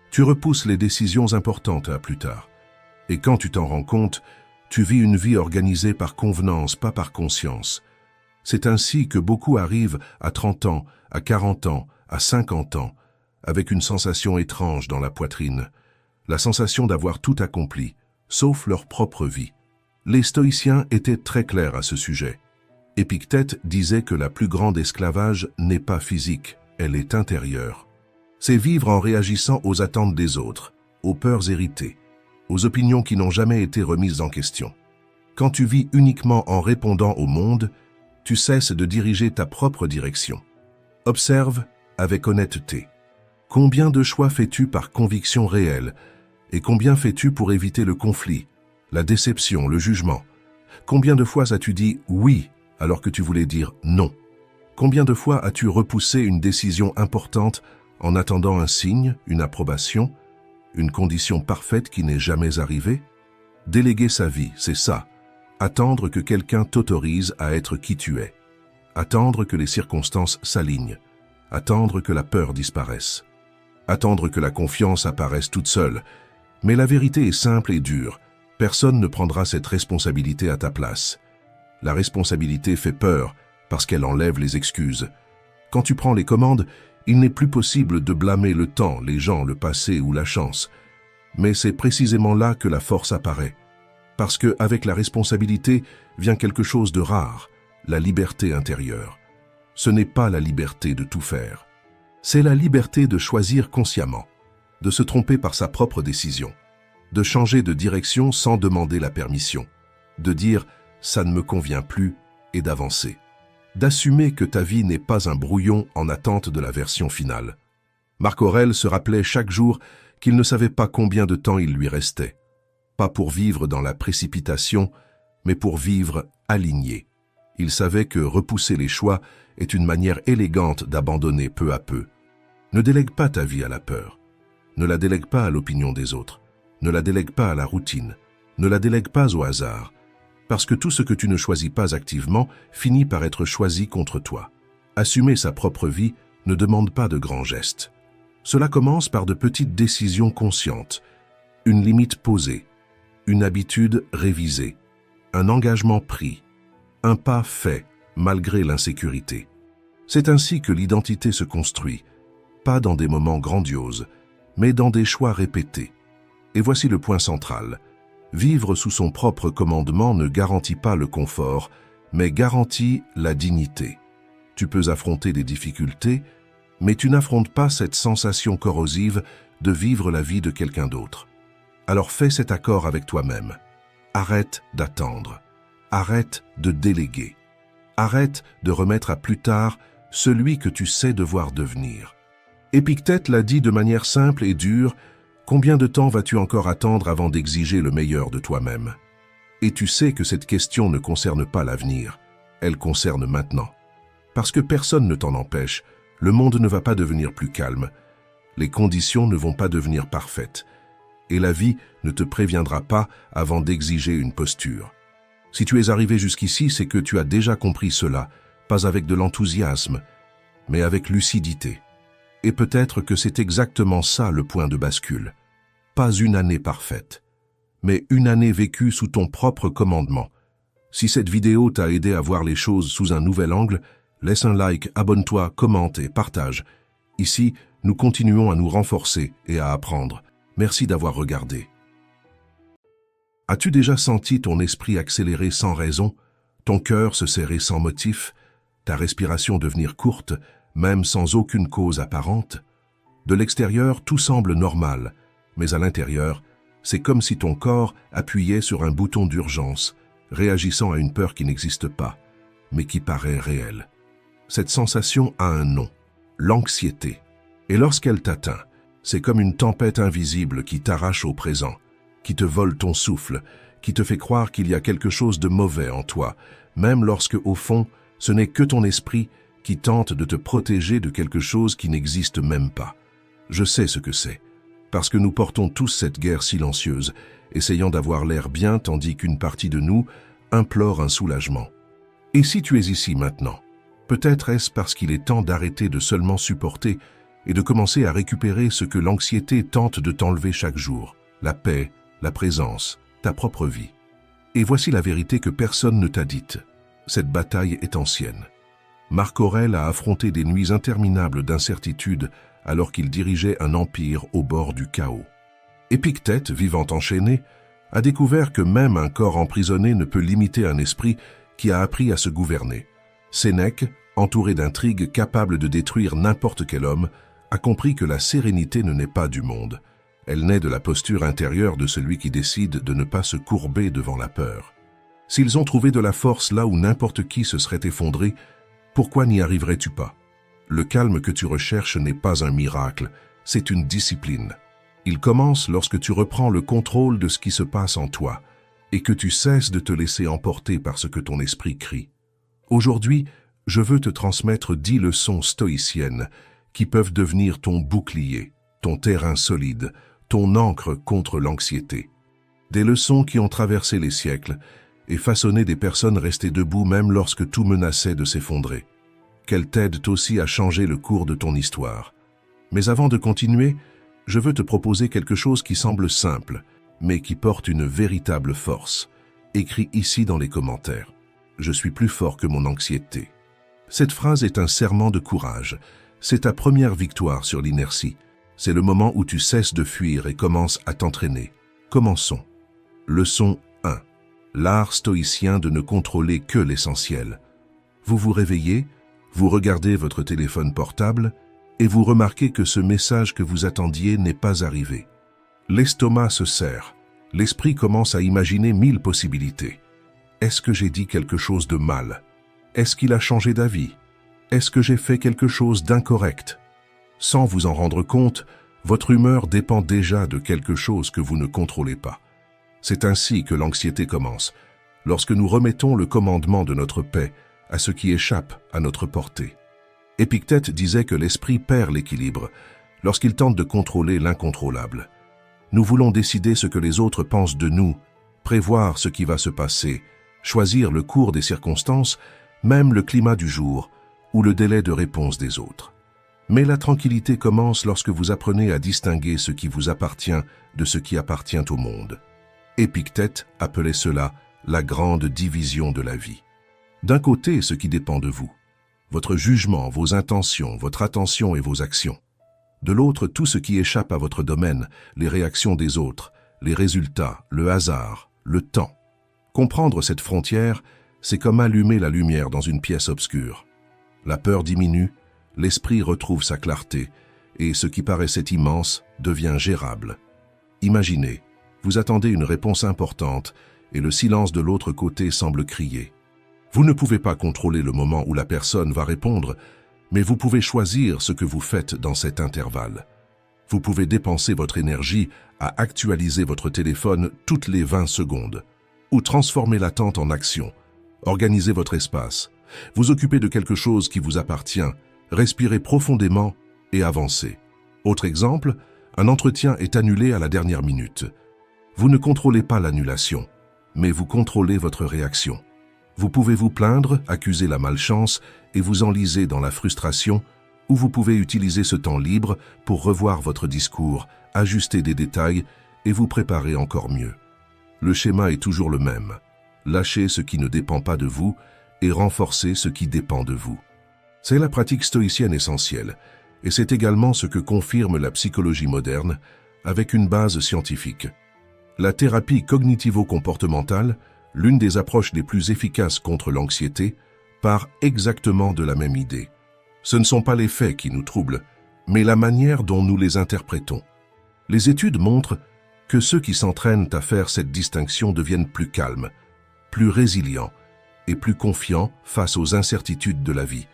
Tu repousses les décisions importantes à plus tard. Et quand tu t'en rends compte, tu vis une vie organisée par convenance, pas par conscience. C'est ainsi que beaucoup arrivent à 30 ans, à 40 ans, à 50 ans, avec une sensation étrange dans la poitrine, la sensation d'avoir tout accompli, sauf leur propre vie. Les stoïciens étaient très clairs à ce sujet. Épictète disait que la plus grande esclavage n'est pas physique, elle est intérieure. C'est vivre en réagissant aux attentes des autres, aux peurs héritées, aux opinions qui n'ont jamais été remises en question. Quand tu vis uniquement en répondant au monde, tu cesses de diriger ta propre direction. Observe avec honnêteté. Combien de choix fais-tu par conviction réelle et combien fais-tu pour éviter le conflit, la déception, le jugement? Combien de fois as-tu dit « oui » alors que tu voulais dire « non » ? Combien de fois as-tu repoussé une décision importante en attendant un signe, une approbation, une condition parfaite qui n'est jamais arrivée? Déléguer sa vie, c'est ça. Attendre que quelqu'un t'autorise à être qui tu es. Attendre que les circonstances s'alignent. Attendre que la peur disparaisse. Attendre que la confiance apparaisse toute seule. Mais la vérité est simple et dure. Personne ne prendra cette responsabilité à ta place. La responsabilité fait peur parce qu'elle enlève les excuses. Quand tu prends les commandes, il n'est plus possible de blâmer le temps, les gens, le passé ou la chance. Mais c'est précisément là que la force apparaît. Parce qu'avec la responsabilité vient quelque chose de rare, la liberté intérieure. Ce n'est pas la liberté de tout faire. C'est la liberté de choisir consciemment, de se tromper par sa propre décision, de changer de direction sans demander la permission, de dire « ça ne me convient plus » et d'avancer. D'assumer que ta vie n'est pas un brouillon en attente de la version finale. Marc Aurèle se rappelait chaque jour qu'il ne savait pas combien de temps il lui restait. Pas pour vivre dans la précipitation, mais pour vivre aligné. Il savait que repousser les choix est une manière élégante d'abandonner peu à peu. Ne délègue pas ta vie à la peur. Ne la délègue pas à l'opinion des autres. Ne la délègue pas à la routine. Ne la délègue pas au hasard. Parce que tout ce que tu ne choisis pas activement finit par être choisi contre toi. Assumer sa propre vie ne demande pas de grands gestes. Cela commence par de petites décisions conscientes, une limite posée, une habitude révisée, un engagement pris, un pas fait, malgré l'insécurité. C'est ainsi que l'identité se construit, pas dans des moments grandioses, mais dans des choix répétés. Et voici le point central. Vivre sous son propre commandement ne garantit pas le confort, mais garantit la dignité. Tu peux affronter des difficultés, mais tu n'affrontes pas cette sensation corrosive de vivre la vie de quelqu'un d'autre. Alors fais cet accord avec toi-même. Arrête d'attendre. Arrête de déléguer. Arrête de remettre à plus tard celui que tu sais devoir devenir. Épictète l'a dit de manière simple et dure, combien de temps vas-tu encore attendre avant d'exiger le meilleur de toi-même? Et tu sais que cette question ne concerne pas l'avenir, elle concerne maintenant. Parce que personne ne t'en empêche, le monde ne va pas devenir plus calme, les conditions ne vont pas devenir parfaites, et la vie ne te préviendra pas avant d'exiger une posture. Si tu es arrivé jusqu'ici, c'est que tu as déjà compris cela, pas avec de l'enthousiasme, mais avec lucidité. Et peut-être que c'est exactement ça le point de bascule. Pas une année parfaite, mais une année vécue sous ton propre commandement. Si cette vidéo t'a aidé à voir les choses sous un nouvel angle, laisse un like, abonne-toi, commente et partage. Ici, nous continuons à nous renforcer et à apprendre. Merci d'avoir regardé. As-tu déjà senti ton esprit accélérer sans raison, ton cœur se serrer sans motif, ta respiration devenir courte, même sans aucune cause apparente? De l'extérieur, tout semble normal, mais à l'intérieur, c'est comme si ton corps appuyait sur un bouton d'urgence, réagissant à une peur qui n'existe pas, mais qui paraît réelle. Cette sensation a un nom, l'anxiété. Et lorsqu'elle t'atteint, c'est comme une tempête invisible qui t'arrache au présent, qui te vole ton souffle, qui te fait croire qu'il y a quelque chose de mauvais en toi, même lorsque, au fond, ce n'est que ton esprit qui tente de te protéger de quelque chose qui n'existe même pas. Je sais ce que c'est, parce que nous portons tous cette guerre silencieuse, essayant d'avoir l'air bien tandis qu'une partie de nous implore un soulagement. Et si tu es ici maintenant, peut-être est-ce parce qu'il est temps d'arrêter de seulement supporter et de commencer à récupérer ce que l'anxiété tente de t'enlever chaque jour, la paix, la présence, ta propre vie. Et voici la vérité que personne ne t'a dite. Cette bataille est ancienne. Marc Aurèle a affronté des nuits interminables d'incertitude alors qu'il dirigeait un empire au bord du chaos. Épictète, vivant enchaîné, a découvert que même un corps emprisonné ne peut limiter un esprit qui a appris à se gouverner. Sénèque, entouré d'intrigues capables de détruire n'importe quel homme, a compris que la sérénité ne naît pas du monde. Elle naît de la posture intérieure de celui qui décide de ne pas se courber devant la peur. S'ils ont trouvé de la force là où n'importe qui se serait effondré, pourquoi n'y arriverais-tu pas? Le calme que tu recherches n'est pas un miracle, c'est une discipline. Il commence lorsque tu reprends le contrôle de ce qui se passe en toi et que tu cesses de te laisser emporter par ce que ton esprit crie. Aujourd'hui, je veux te transmettre 10 leçons stoïciennes qui peuvent devenir ton bouclier, ton terrain solide, ton ancre contre l'anxiété. Des leçons qui ont traversé les siècles et façonné des personnes restées debout même lorsque tout menaçait de s'effondrer. Qu'elles t'aident aussi à changer le cours de ton histoire. Mais avant de continuer, je veux te proposer quelque chose qui semble simple, mais qui porte une véritable force. Écris ici dans les commentaires. Je suis plus fort que mon anxiété. Cette phrase est un serment de courage. C'est ta première victoire sur l'inertie. C'est le moment où tu cesses de fuir et commences à t'entraîner. Commençons. Leçon 1. L'art stoïcien de ne contrôler que l'essentiel. Vous vous réveillez, vous regardez votre téléphone portable et vous remarquez que ce message que vous attendiez n'est pas arrivé. L'estomac se serre. L'esprit commence à imaginer 1000 possibilités. Est-ce que j'ai dit quelque chose de mal? Est-ce qu'il a changé d'avis? Est-ce que j'ai fait quelque chose d'incorrect? Sans vous en rendre compte, votre humeur dépend déjà de quelque chose que vous ne contrôlez pas. C'est ainsi que l'anxiété commence, lorsque nous remettons le commandement de notre paix à ce qui échappe à notre portée. Épictète disait que l'esprit perd l'équilibre lorsqu'il tente de contrôler l'incontrôlable. Nous voulons décider ce que les autres pensent de nous, prévoir ce qui va se passer, choisir le cours des circonstances, même le climat du jour ou le délai de réponse des autres. Mais la tranquillité commence lorsque vous apprenez à distinguer ce qui vous appartient de ce qui appartient au monde. Épictète appelait cela la grande division de la vie. D'un côté, ce qui dépend de vous, votre jugement, vos intentions, votre attention et vos actions. De l'autre, tout ce qui échappe à votre domaine, les réactions des autres, les résultats, le hasard, le temps. Comprendre cette frontière, c'est comme allumer la lumière dans une pièce obscure. La peur diminue, l'esprit retrouve sa clarté, et ce qui paraissait immense devient gérable. Imaginez, vous attendez une réponse importante, et le silence de l'autre côté semble crier. Vous ne pouvez pas contrôler le moment où la personne va répondre, mais vous pouvez choisir ce que vous faites dans cet intervalle. Vous pouvez dépenser votre énergie à actualiser votre téléphone toutes les 20 secondes, ou transformer l'attente en action, organiser votre espace, vous occuper de quelque chose qui vous appartient, respirer profondément et avancer. Autre exemple, un entretien est annulé à la dernière minute. Vous ne contrôlez pas l'annulation, mais vous contrôlez votre réaction. Vous pouvez vous plaindre, accuser la malchance et vous enliser dans la frustration, ou vous pouvez utiliser ce temps libre pour revoir votre discours, ajuster des détails et vous préparer encore mieux. Le schéma est toujours le même. Lâchez ce qui ne dépend pas de vous et renforcez ce qui dépend de vous. C'est la pratique stoïcienne essentielle, et c'est également ce que confirme la psychologie moderne avec une base scientifique. La thérapie cognitivo-comportementale, l'une des approches les plus efficaces contre l'anxiété, part exactement de la même idée. Ce ne sont pas les faits qui nous troublent, mais la manière dont nous les interprétons. Les études montrent que ceux qui s'entraînent à faire cette distinction deviennent plus calmes, plus résilients et plus confiants face aux incertitudes de la vie.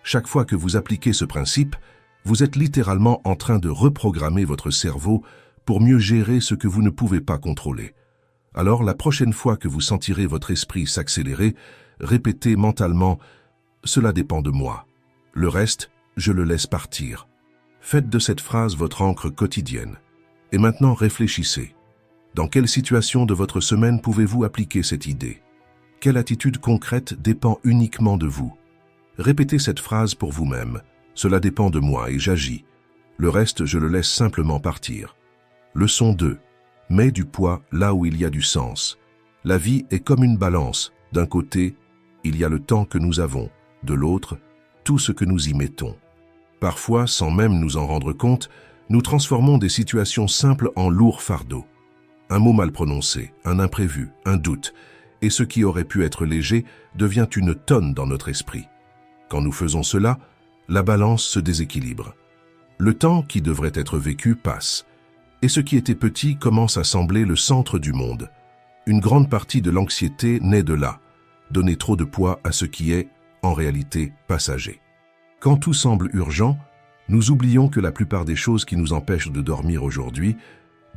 Chaque fois que vous appliquez ce principe, vous êtes littéralement en train de reprogrammer votre cerveau pour mieux gérer ce que vous ne pouvez pas contrôler. Alors, la prochaine fois que vous sentirez votre esprit s'accélérer, répétez mentalement « Cela dépend de moi. Le reste, je le laisse partir ». Faites de cette phrase votre encre quotidienne. Et maintenant, réfléchissez. Dans quelle situation de votre semaine pouvez-vous appliquer cette idée? Quelle attitude concrète dépend uniquement de vous? Répétez cette phrase pour vous-même. « Cela dépend de moi et j'agis. Le reste, je le laisse simplement partir ». Leçon 2. Mets du poids là où il y a du sens. La vie est comme une balance. D'un côté, il y a le temps que nous avons. De l'autre, tout ce que nous y mettons. Parfois, sans même nous en rendre compte, nous transformons des situations simples en lourds fardeaux. Un mot mal prononcé, un imprévu, un doute, et ce qui aurait pu être léger devient une tonne dans notre esprit. Quand nous faisons cela, la balance se déséquilibre. Le temps qui devrait être vécu passe, et ce qui était petit commence à sembler le centre du monde. Une grande partie de l'anxiété naît de là, donner trop de poids à ce qui est, en réalité, passager. Quand tout semble urgent, nous oublions que la plupart des choses qui nous empêchent de dormir aujourd'hui,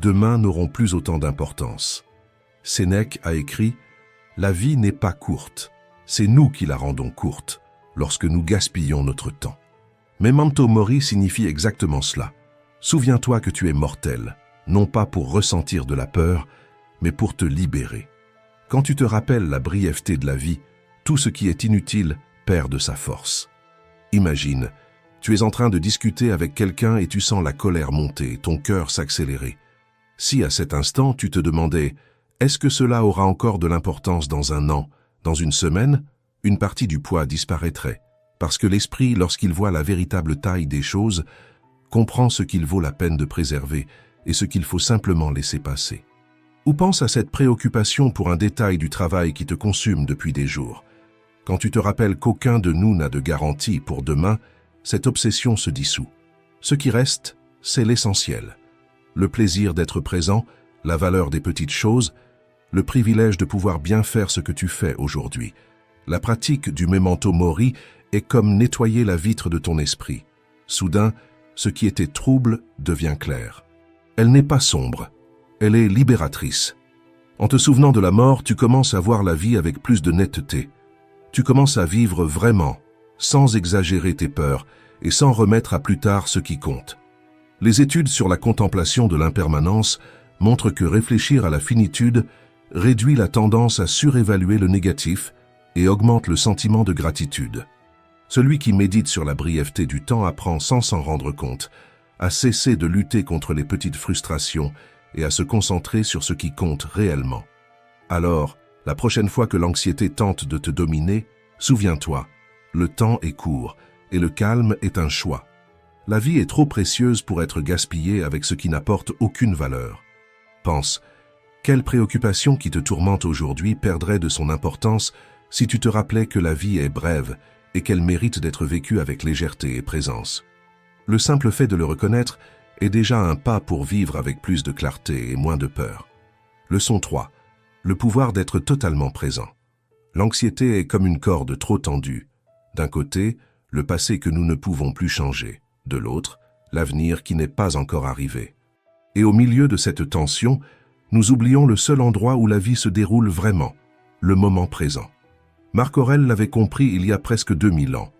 demain n'auront plus autant d'importance. Sénèque a écrit « La vie n'est pas courte, c'est nous qui la rendons courte, lorsque nous gaspillons notre temps. » Memento mori signifie exactement cela. Souviens-toi que tu es mortel, non pas pour ressentir de la peur, mais pour te libérer. Quand tu te rappelles la brièveté de la vie, tout ce qui est inutile perd de sa force. Imagine, tu es en train de discuter avec quelqu'un et tu sens la colère monter, ton cœur s'accélérer. Si à cet instant tu te demandais « Est-ce que cela aura encore de l'importance dans un an, dans une semaine ?» une partie du poids disparaîtrait, parce que l'esprit, lorsqu'il voit la véritable taille des choses, comprend ce qu'il vaut la peine de préserver et ce qu'il faut simplement laisser passer. Ou pense à cette préoccupation pour un détail du travail qui te consume depuis des jours. Quand tu te rappelles qu'aucun de nous n'a de garantie pour demain, cette obsession se dissout. Ce qui reste, c'est l'essentiel. Le plaisir d'être présent, la valeur des petites choses, le privilège de pouvoir bien faire ce que tu fais aujourd'hui. La pratique du memento mori est comme nettoyer la vitre de ton esprit. Soudain, ce qui était trouble devient clair. Elle n'est pas sombre, elle est libératrice. En te souvenant de la mort, tu commences à voir la vie avec plus de netteté. Tu commences à vivre vraiment, sans exagérer tes peurs et sans remettre à plus tard ce qui compte. Les études sur la contemplation de l'impermanence montrent que réfléchir à la finitude réduit la tendance à surévaluer le négatif et augmente le sentiment de gratitude. Celui qui médite sur la brièveté du temps apprend sans s'en rendre compte à cesser de lutter contre les petites frustrations et à se concentrer sur ce qui compte réellement. Alors, la prochaine fois que l'anxiété tente de te dominer, Souviens-toi, le temps est court et le calme est un choix. La vie est trop précieuse pour être gaspillée avec ce qui n'apporte aucune valeur. Pense, quelle préoccupation qui te tourmente aujourd'hui perdrait de son importance si tu te rappelais que la vie est brève et qu'elle mérite d'être vécue avec légèreté et présence. Le simple fait de le reconnaître est déjà un pas pour vivre avec plus de clarté et moins de peur. Leçon 3. Le pouvoir d'être totalement présent. L'anxiété est comme une corde trop tendue. D'un côté, le passé que nous ne pouvons plus changer. De l'autre, l'avenir qui n'est pas encore arrivé. Et au milieu de cette tension, nous oublions le seul endroit où la vie se déroule vraiment, le moment présent. Marc Aurèle l'avait compris il y a presque 2000 ans.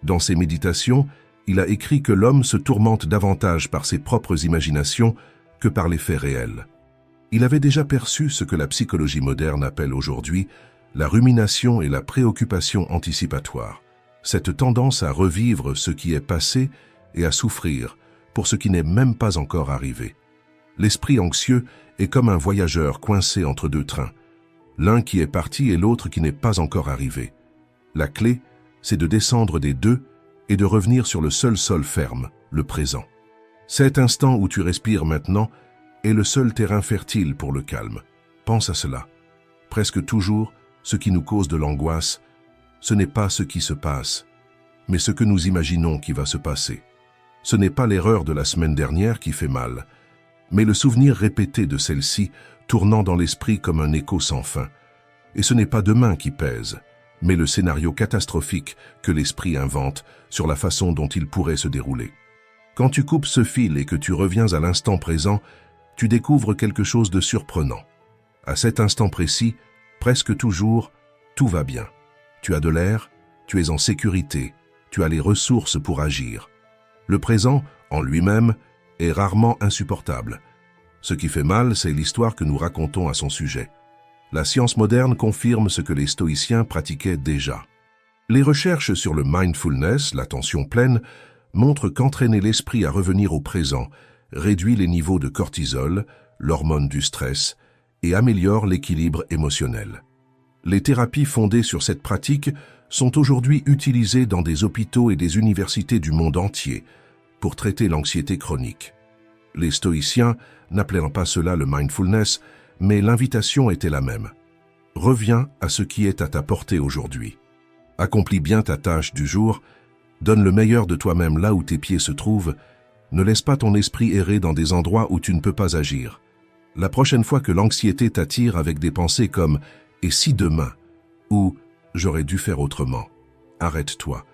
Dans ses méditations, il a écrit que l'homme se tourmente davantage par ses propres imaginations que par les faits réels. Il avait déjà perçu ce que la psychologie moderne appelle aujourd'hui la rumination et la préoccupation anticipatoire, cette tendance à revivre ce qui est passé et à souffrir pour ce qui n'est même pas encore arrivé. L'esprit anxieux est comme un voyageur coincé entre deux trains, l'un qui est parti et l'autre qui n'est pas encore arrivé. La clé, c'est de descendre des deux et de revenir sur le seul sol ferme, le présent. Cet instant où tu respires maintenant est le seul terrain fertile pour le calme. Pense à cela. Presque toujours, ce qui nous cause de l'angoisse, ce n'est pas ce qui se passe, mais ce que nous imaginons qui va se passer. Ce n'est pas l'erreur de la semaine dernière qui fait mal, mais le souvenir répété de celle-ci tournant dans l'esprit comme un écho sans fin. Et ce n'est pas demain qui pèse, mais le scénario catastrophique que l'esprit invente sur la façon dont il pourrait se dérouler. Quand tu coupes ce fil et que tu reviens à l'instant présent, tu découvres quelque chose de surprenant. À cet instant précis, presque toujours, tout va bien. Tu as de l'air, tu es en sécurité, tu as les ressources pour agir. Le présent, en lui-même, est rarement insupportable. Ce qui fait mal, c'est l'histoire que nous racontons à son sujet. La science moderne confirme ce que les stoïciens pratiquaient déjà. Les recherches sur le mindfulness, l'attention pleine, montrent qu'entraîner l'esprit à revenir au présent réduit les niveaux de cortisol, l'hormone du stress, et améliore l'équilibre émotionnel. Les thérapies fondées sur cette pratique sont aujourd'hui utilisées dans des hôpitaux et des universités du monde entier pour traiter l'anxiété chronique. Les stoïciens n'appelaient pas cela le mindfulness, mais l'invitation était la même. Reviens à ce qui est à ta portée aujourd'hui. Accomplis bien ta tâche du jour, donne le meilleur de toi-même là où tes pieds se trouvent, ne laisse pas ton esprit errer dans des endroits où tu ne peux pas agir. La prochaine fois que l'anxiété t'attire avec des pensées comme « et si demain » ou « j'aurais dû faire autrement », arrête-toi,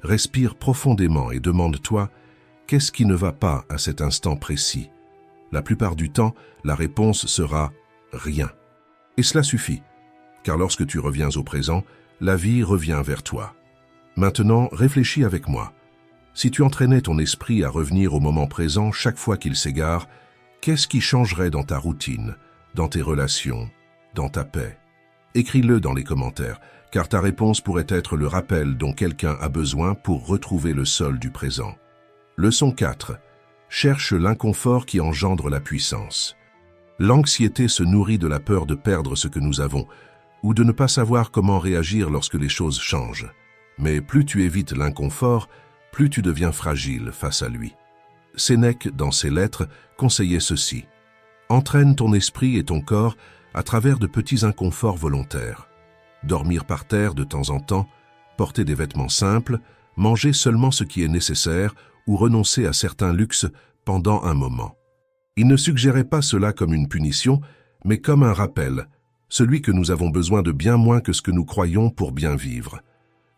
respire profondément et demande-toi « qu'est-ce qui ne va pas à cet instant précis ?» La plupart du temps, la réponse sera « rien ». Et cela suffit, car lorsque tu reviens au présent, la vie revient vers toi. Maintenant, réfléchis avec moi. Si tu entraînais ton esprit à revenir au moment présent chaque fois qu'il s'égare, qu'est-ce qui changerait dans ta routine, dans tes relations, dans ta paix? Écris-le dans les commentaires, car ta réponse pourrait être le rappel dont quelqu'un a besoin pour retrouver le sol du présent. Leçon 4. Cherche l'inconfort qui engendre la puissance. L'anxiété se nourrit de la peur de perdre ce que nous avons, ou de ne pas savoir comment réagir lorsque les choses changent. Mais plus tu évites l'inconfort, plus tu deviens fragile face à lui. Sénèque, dans ses lettres, conseillait ceci. Entraîne ton esprit et ton corps à travers de petits inconforts volontaires. Dormir par terre de temps en temps, porter des vêtements simples, manger seulement ce qui est nécessaire ou renoncer à certains luxes pendant un moment. Il ne suggérait pas cela comme une punition, mais comme un rappel, celui que nous avons besoin de bien moins que ce que nous croyons pour bien vivre.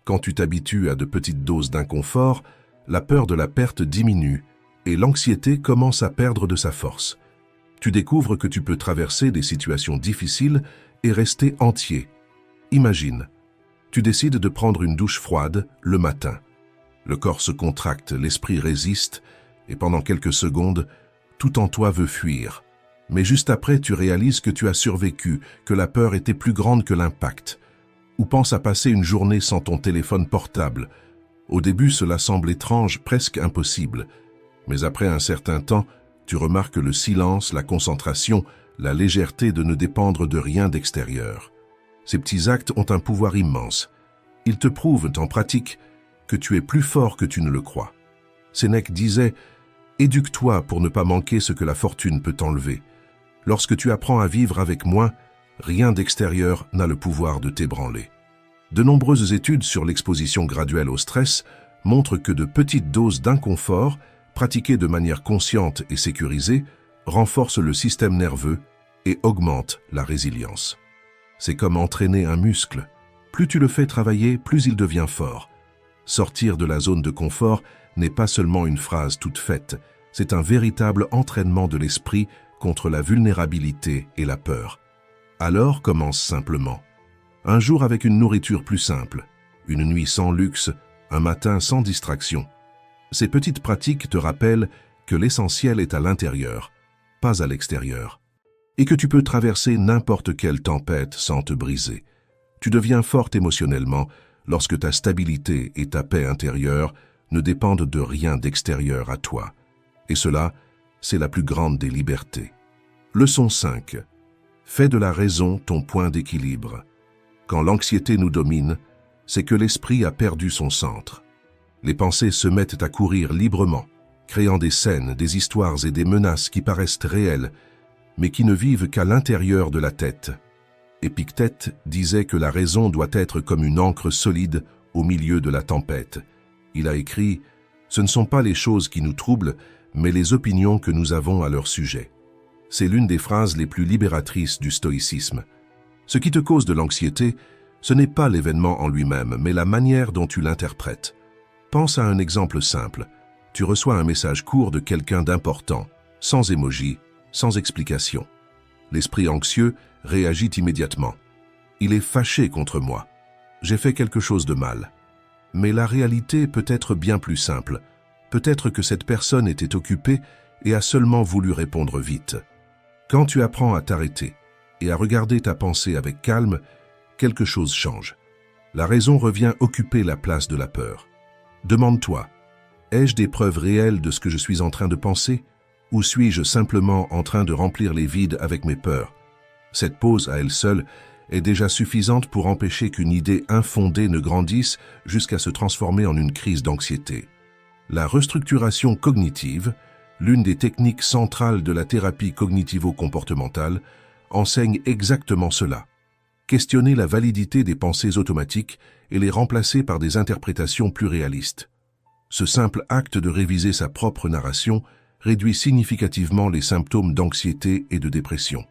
Quand tu t'habitues à de petites doses d'inconfort, la peur de la perte diminue et l'anxiété commence à perdre de sa force. Tu découvres que tu peux traverser des situations difficiles et rester entier. Imagine, tu décides de prendre une douche froide le matin. Le corps se contracte, l'esprit résiste, et pendant quelques secondes, tout en toi veut fuir. Mais juste après, tu réalises que tu as survécu, que la peur était plus grande que l'impact. Ou pense à passer une journée sans ton téléphone portable. Au début, cela semble étrange, presque impossible. Mais après un certain temps, tu remarques le silence, la concentration, la légèreté de ne dépendre de rien d'extérieur. Ces petits actes ont un pouvoir immense. Ils te prouvent en pratique que tu es plus fort que tu ne le crois. Sénèque disait « Éduque-toi pour ne pas manquer ce que la fortune peut t'enlever. Lorsque tu apprends à vivre avec moins, rien d'extérieur n'a le pouvoir de t'ébranler. » De nombreuses études sur l'exposition graduelle au stress montrent que de petites doses d'inconfort, pratiquées de manière consciente et sécurisée, renforcent le système nerveux et augmentent la résilience. C'est comme entraîner un muscle. Plus tu le fais travailler, plus il devient fort. Sortir de la zone de confort n'est pas seulement une phrase toute faite, c'est un véritable entraînement de l'esprit contre la vulnérabilité et la peur. Alors commence simplement. Un jour avec une nourriture plus simple, une nuit sans luxe, un matin sans distraction. Ces petites pratiques te rappellent que l'essentiel est à l'intérieur, pas à l'extérieur, et que tu peux traverser n'importe quelle tempête sans te briser. Tu deviens forte émotionnellement lorsque ta stabilité et ta paix intérieure ne dépendent de rien d'extérieur à toi. Et cela, c'est la plus grande des libertés. Leçon 5. Fais de la raison ton point d'équilibre. Quand l'anxiété nous domine, c'est que l'esprit a perdu son centre. Les pensées se mettent à courir librement, créant des scènes, des histoires et des menaces qui paraissent réelles, mais qui ne vivent qu'à l'intérieur de la tête. Épictète disait que la raison doit être comme une ancre solide au milieu de la tempête. Il a écrit « Ce ne sont pas les choses qui nous troublent, mais les opinions que nous avons à leur sujet. » C'est l'une des phrases les plus libératrices du stoïcisme. Ce qui te cause de l'anxiété, ce n'est pas l'événement en lui-même, mais la manière dont tu l'interprètes. Pense à un exemple simple. Tu reçois un message court de quelqu'un d'important, sans émoji, sans explication. L'esprit anxieux réagit immédiatement. Il est fâché contre moi. J'ai fait quelque chose de mal. Mais la réalité peut être bien plus simple. Peut-être que cette personne était occupée et a seulement voulu répondre vite. Quand tu apprends à t'arrêter et à regarder ta pensée avec calme, quelque chose change. La raison revient occuper la place de la peur. Demande-toi, ai-je des preuves réelles de ce que je suis en train de penser, ou suis-je simplement en train de remplir les vides avec mes peurs? Cette pause à elle seule est déjà suffisante pour empêcher qu'une idée infondée ne grandisse jusqu'à se transformer en une crise d'anxiété. La restructuration cognitive, l'une des techniques centrales de la thérapie cognitivo-comportementale, enseigne exactement cela. Questionner la validité des pensées automatiques et les remplacer par des interprétations plus réalistes. Ce simple acte de réviser sa propre narration réduit significativement les symptômes d'anxiété et de dépression.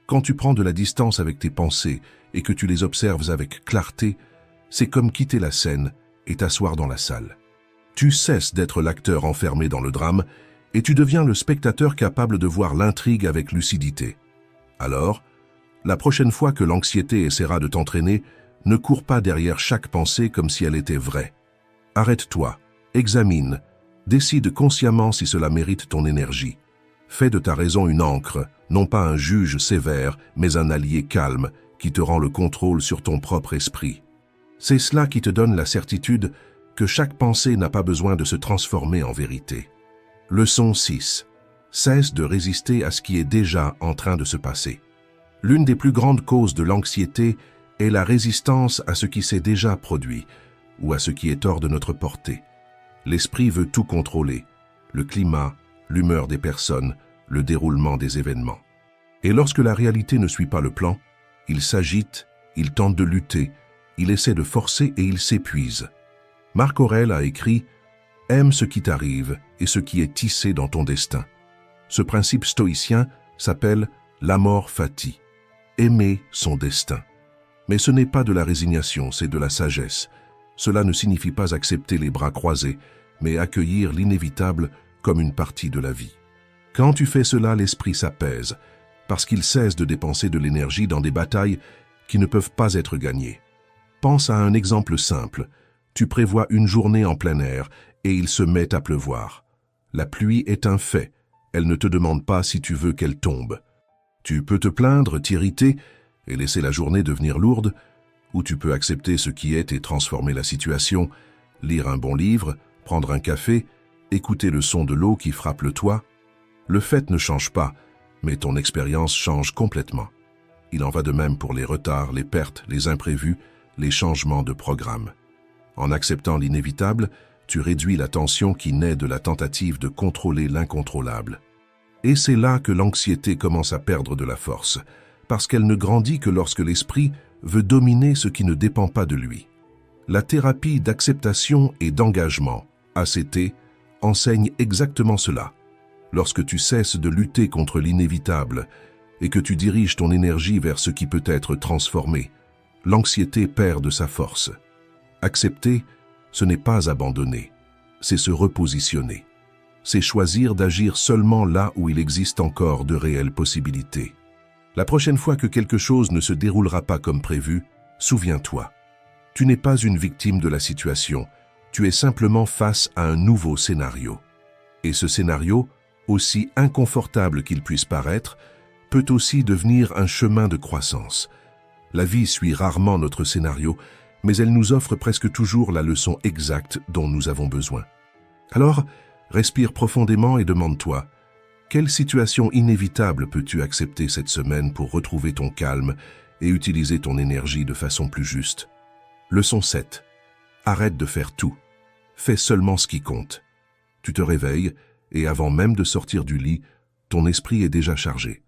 Quand tu prends de la distance avec tes pensées et que tu les observes avec clarté, c'est comme quitter la scène et t'asseoir dans la salle. Tu cesses d'être l'acteur enfermé dans le drame et tu deviens le spectateur capable de voir l'intrigue avec lucidité. Alors, la prochaine fois que l'anxiété essaiera de t'entraîner, ne cours pas derrière chaque pensée comme si elle était vraie. Arrête-toi, examine, décide consciemment si cela mérite ton énergie. Fais de ta raison une ancre, non pas un juge sévère, mais un allié calme qui te rend le contrôle sur ton propre esprit. C'est cela qui te donne la certitude que chaque pensée n'a pas besoin de se transformer en vérité. Leçon 6. Cesse de résister à ce qui est déjà en train de se passer. L'une des plus grandes causes de l'anxiété est la résistance à ce qui s'est déjà produit ou à ce qui est hors de notre portée. L'esprit veut tout contrôler, le climat, l'humeur des personnes, le déroulement des événements. Et lorsque la réalité ne suit pas le plan, il s'agite, il tente de lutter, il essaie de forcer et il s'épuise. Marc Aurèle a écrit « Aime ce qui t'arrive et ce qui est tissé dans ton destin ». Ce principe stoïcien s'appelle l'amor fati, aimer son destin. Mais ce n'est pas de la résignation, c'est de la sagesse. Cela ne signifie pas accepter les bras croisés, mais accueillir l'inévitable comme une partie de la vie. Quand tu fais cela, l'esprit s'apaise, parce qu'il cesse de dépenser de l'énergie dans des batailles qui ne peuvent pas être gagnées. Pense à un exemple simple. Tu prévois une journée en plein air et il se met à pleuvoir. La pluie est un fait. Elle ne te demande pas si tu veux qu'elle tombe. Tu peux te plaindre, t'irriter et laisser la journée devenir lourde, ou tu peux accepter ce qui est et transformer la situation, lire un bon livre, prendre un café, écouter le son de l'eau qui frappe le toit. Le fait ne change pas, mais ton expérience change complètement. Il en va de même pour les retards, les pertes, les imprévus les changements de programme. En acceptant l'inévitable, tu réduis la tension qui naît de la tentative de contrôler l'incontrôlable. Et c'est là que l'anxiété commence à perdre de la force, parce qu'elle ne grandit que lorsque l'esprit veut dominer ce qui ne dépend pas de lui. La thérapie d'acceptation et d'engagement, ACT, enseigne exactement cela. Lorsque tu cesses de lutter contre l'inévitable et que tu diriges ton énergie vers ce qui peut être transformé, l'anxiété perd de sa force. Accepter, ce n'est pas abandonner, c'est se repositionner. C'est choisir d'agir seulement là où il existe encore de réelles possibilités. La prochaine fois que quelque chose ne se déroulera pas comme prévu, souviens-toi. Tu n'es pas une victime de la situation, tu es simplement face à un nouveau scénario. Et ce scénario, aussi inconfortable qu'il puisse paraître, peut aussi devenir un chemin de croissance. La vie suit rarement notre scénario, mais elle nous offre presque toujours la leçon exacte dont nous avons besoin. Alors, respire profondément et demande-toi, quelle situation inévitable peux-tu accepter cette semaine pour retrouver ton calme et utiliser ton énergie de façon plus juste? Leçon 7. Arrête de faire tout. Fais seulement ce qui compte. Tu te réveilles et avant même de sortir du lit, ton esprit est déjà chargé.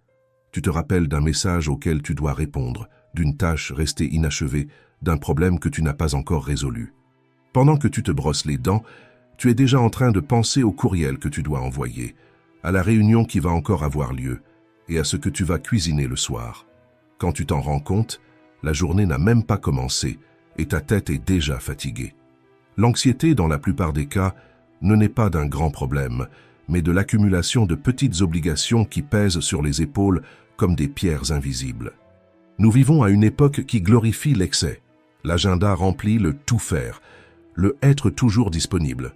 Tu te rappelles d'un message auquel tu dois répondre, d'une tâche restée inachevée, d'un problème que tu n'as pas encore résolu. Pendant que tu te brosses les dents, tu es déjà en train de penser au courriel que tu dois envoyer, à la réunion qui va encore avoir lieu et à ce que tu vas cuisiner le soir. Quand tu t'en rends compte, la journée n'a même pas commencé et ta tête est déjà fatiguée. L'anxiété, dans la plupart des cas, ne naît pas d'un grand problème, mais de l'accumulation de petites obligations qui pèsent sur les épaules comme des pierres invisibles. Nous vivons à une époque qui glorifie l'excès. L'agenda remplit le tout faire, le être toujours disponible.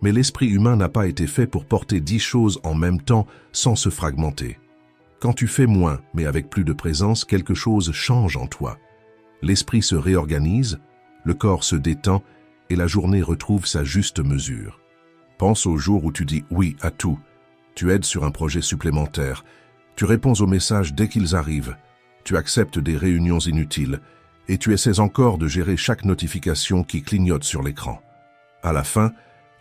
Mais l'esprit humain n'a pas été fait pour porter 10 choses en même temps sans se fragmenter. Quand tu fais moins, mais avec plus de présence, quelque chose change en toi. L'esprit se réorganise, le corps se détend et la journée retrouve sa juste mesure. Pense au jour où tu dis oui à tout. Tu aides sur un projet supplémentaire. Tu réponds aux messages dès qu'ils arrivent. Tu acceptes des réunions inutiles et tu essaies encore de gérer chaque notification qui clignote sur l'écran. À la fin,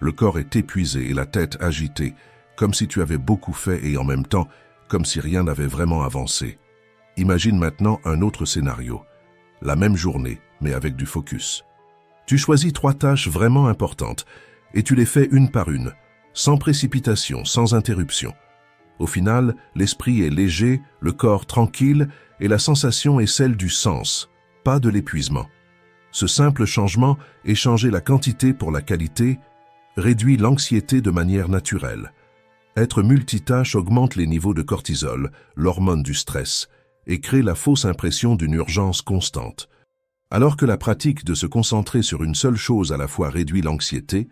le corps est épuisé et la tête agitée, comme si tu avais beaucoup fait et en même temps, comme si rien n'avait vraiment avancé. Imagine maintenant un autre scénario. La même journée, mais avec du focus. Tu choisis 3 tâches vraiment importantes et tu les fais une par une, sans précipitation, sans interruption. Au final, l'esprit est léger, le corps tranquille et la sensation est celle du sens, pas de l'épuisement. Ce simple changement, échanger la quantité pour la qualité, réduit l'anxiété de manière naturelle. Être multitâche augmente les niveaux de cortisol, l'hormone du stress, et crée la fausse impression d'une urgence constante. Alors que la pratique de se concentrer sur une seule chose à la fois réduit l'anxiété,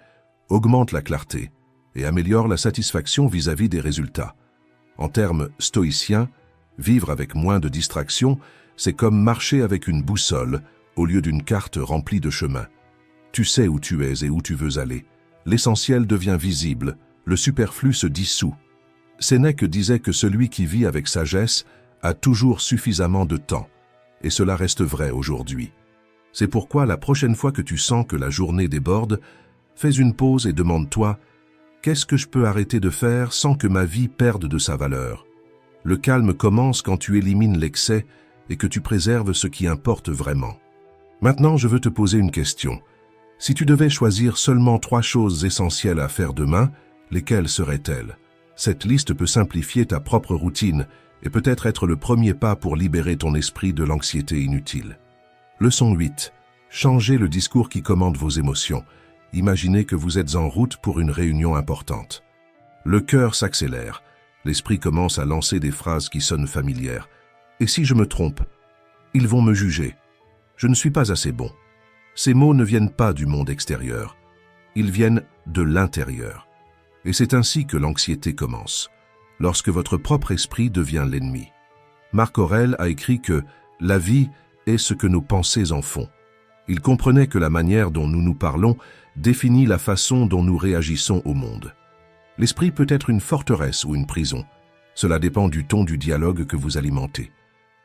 augmente la clarté et améliore la satisfaction vis-à-vis des résultats. En termes stoïciens, vivre avec moins de distractions, c'est comme marcher avec une boussole au lieu d'une carte remplie de chemins. Tu sais où tu es et où tu veux aller. L'essentiel devient visible, le superflu se dissout. Sénèque disait que celui qui vit avec sagesse a toujours suffisamment de temps, et cela reste vrai aujourd'hui. C'est pourquoi la prochaine fois que tu sens que la journée déborde, fais une pause et demande-toi « Qu'est-ce que je peux arrêter de faire sans que ma vie perde de sa valeur ?» Le calme commence quand tu élimines l'excès et que tu préserves ce qui importe vraiment. Maintenant, je veux te poser une question. Si tu devais choisir seulement 3 choses essentielles à faire demain, lesquelles seraient-elles? Cette liste peut simplifier ta propre routine et peut-être être le premier pas pour libérer ton esprit de l'anxiété inutile. Leçon 8. Changez le discours qui commande vos émotions. Imaginez que vous êtes en route pour une réunion importante. Le cœur s'accélère. L'esprit commence à lancer des phrases qui sonnent familières. Et si je me trompe? Ils vont me juger. Je ne suis pas assez bon. Ces mots ne viennent pas du monde extérieur. Ils viennent de l'intérieur. Et c'est ainsi que l'anxiété commence, lorsque votre propre esprit devient l'ennemi. Marc Aurèle a écrit que « la vie est ce que nos pensées en font ». Il comprenait que la manière dont nous nous parlons définit la façon dont nous réagissons au monde. L'esprit peut être une forteresse ou une prison. Cela dépend du ton du dialogue que vous alimentez.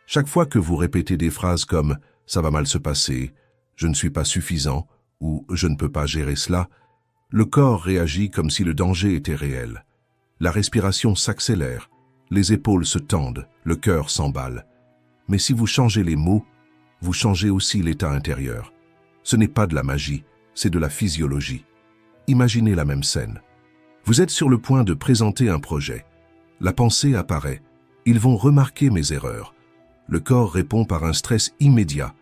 Chaque fois que vous répétez des phrases comme « ça va mal se passer »,« « je ne suis pas suffisant » ou « je ne peux pas gérer cela », le corps réagit comme si le danger était réel. La respiration s'accélère, les épaules se tendent, le cœur s'emballe. Mais si vous changez les mots, vous changez aussi l'état intérieur. Ce n'est pas de la magie, c'est de la physiologie. Imaginez la même scène. Vous êtes sur le point de présenter un projet. La pensée apparaît. Ils vont remarquer mes erreurs. Le corps répond par un stress immédiat.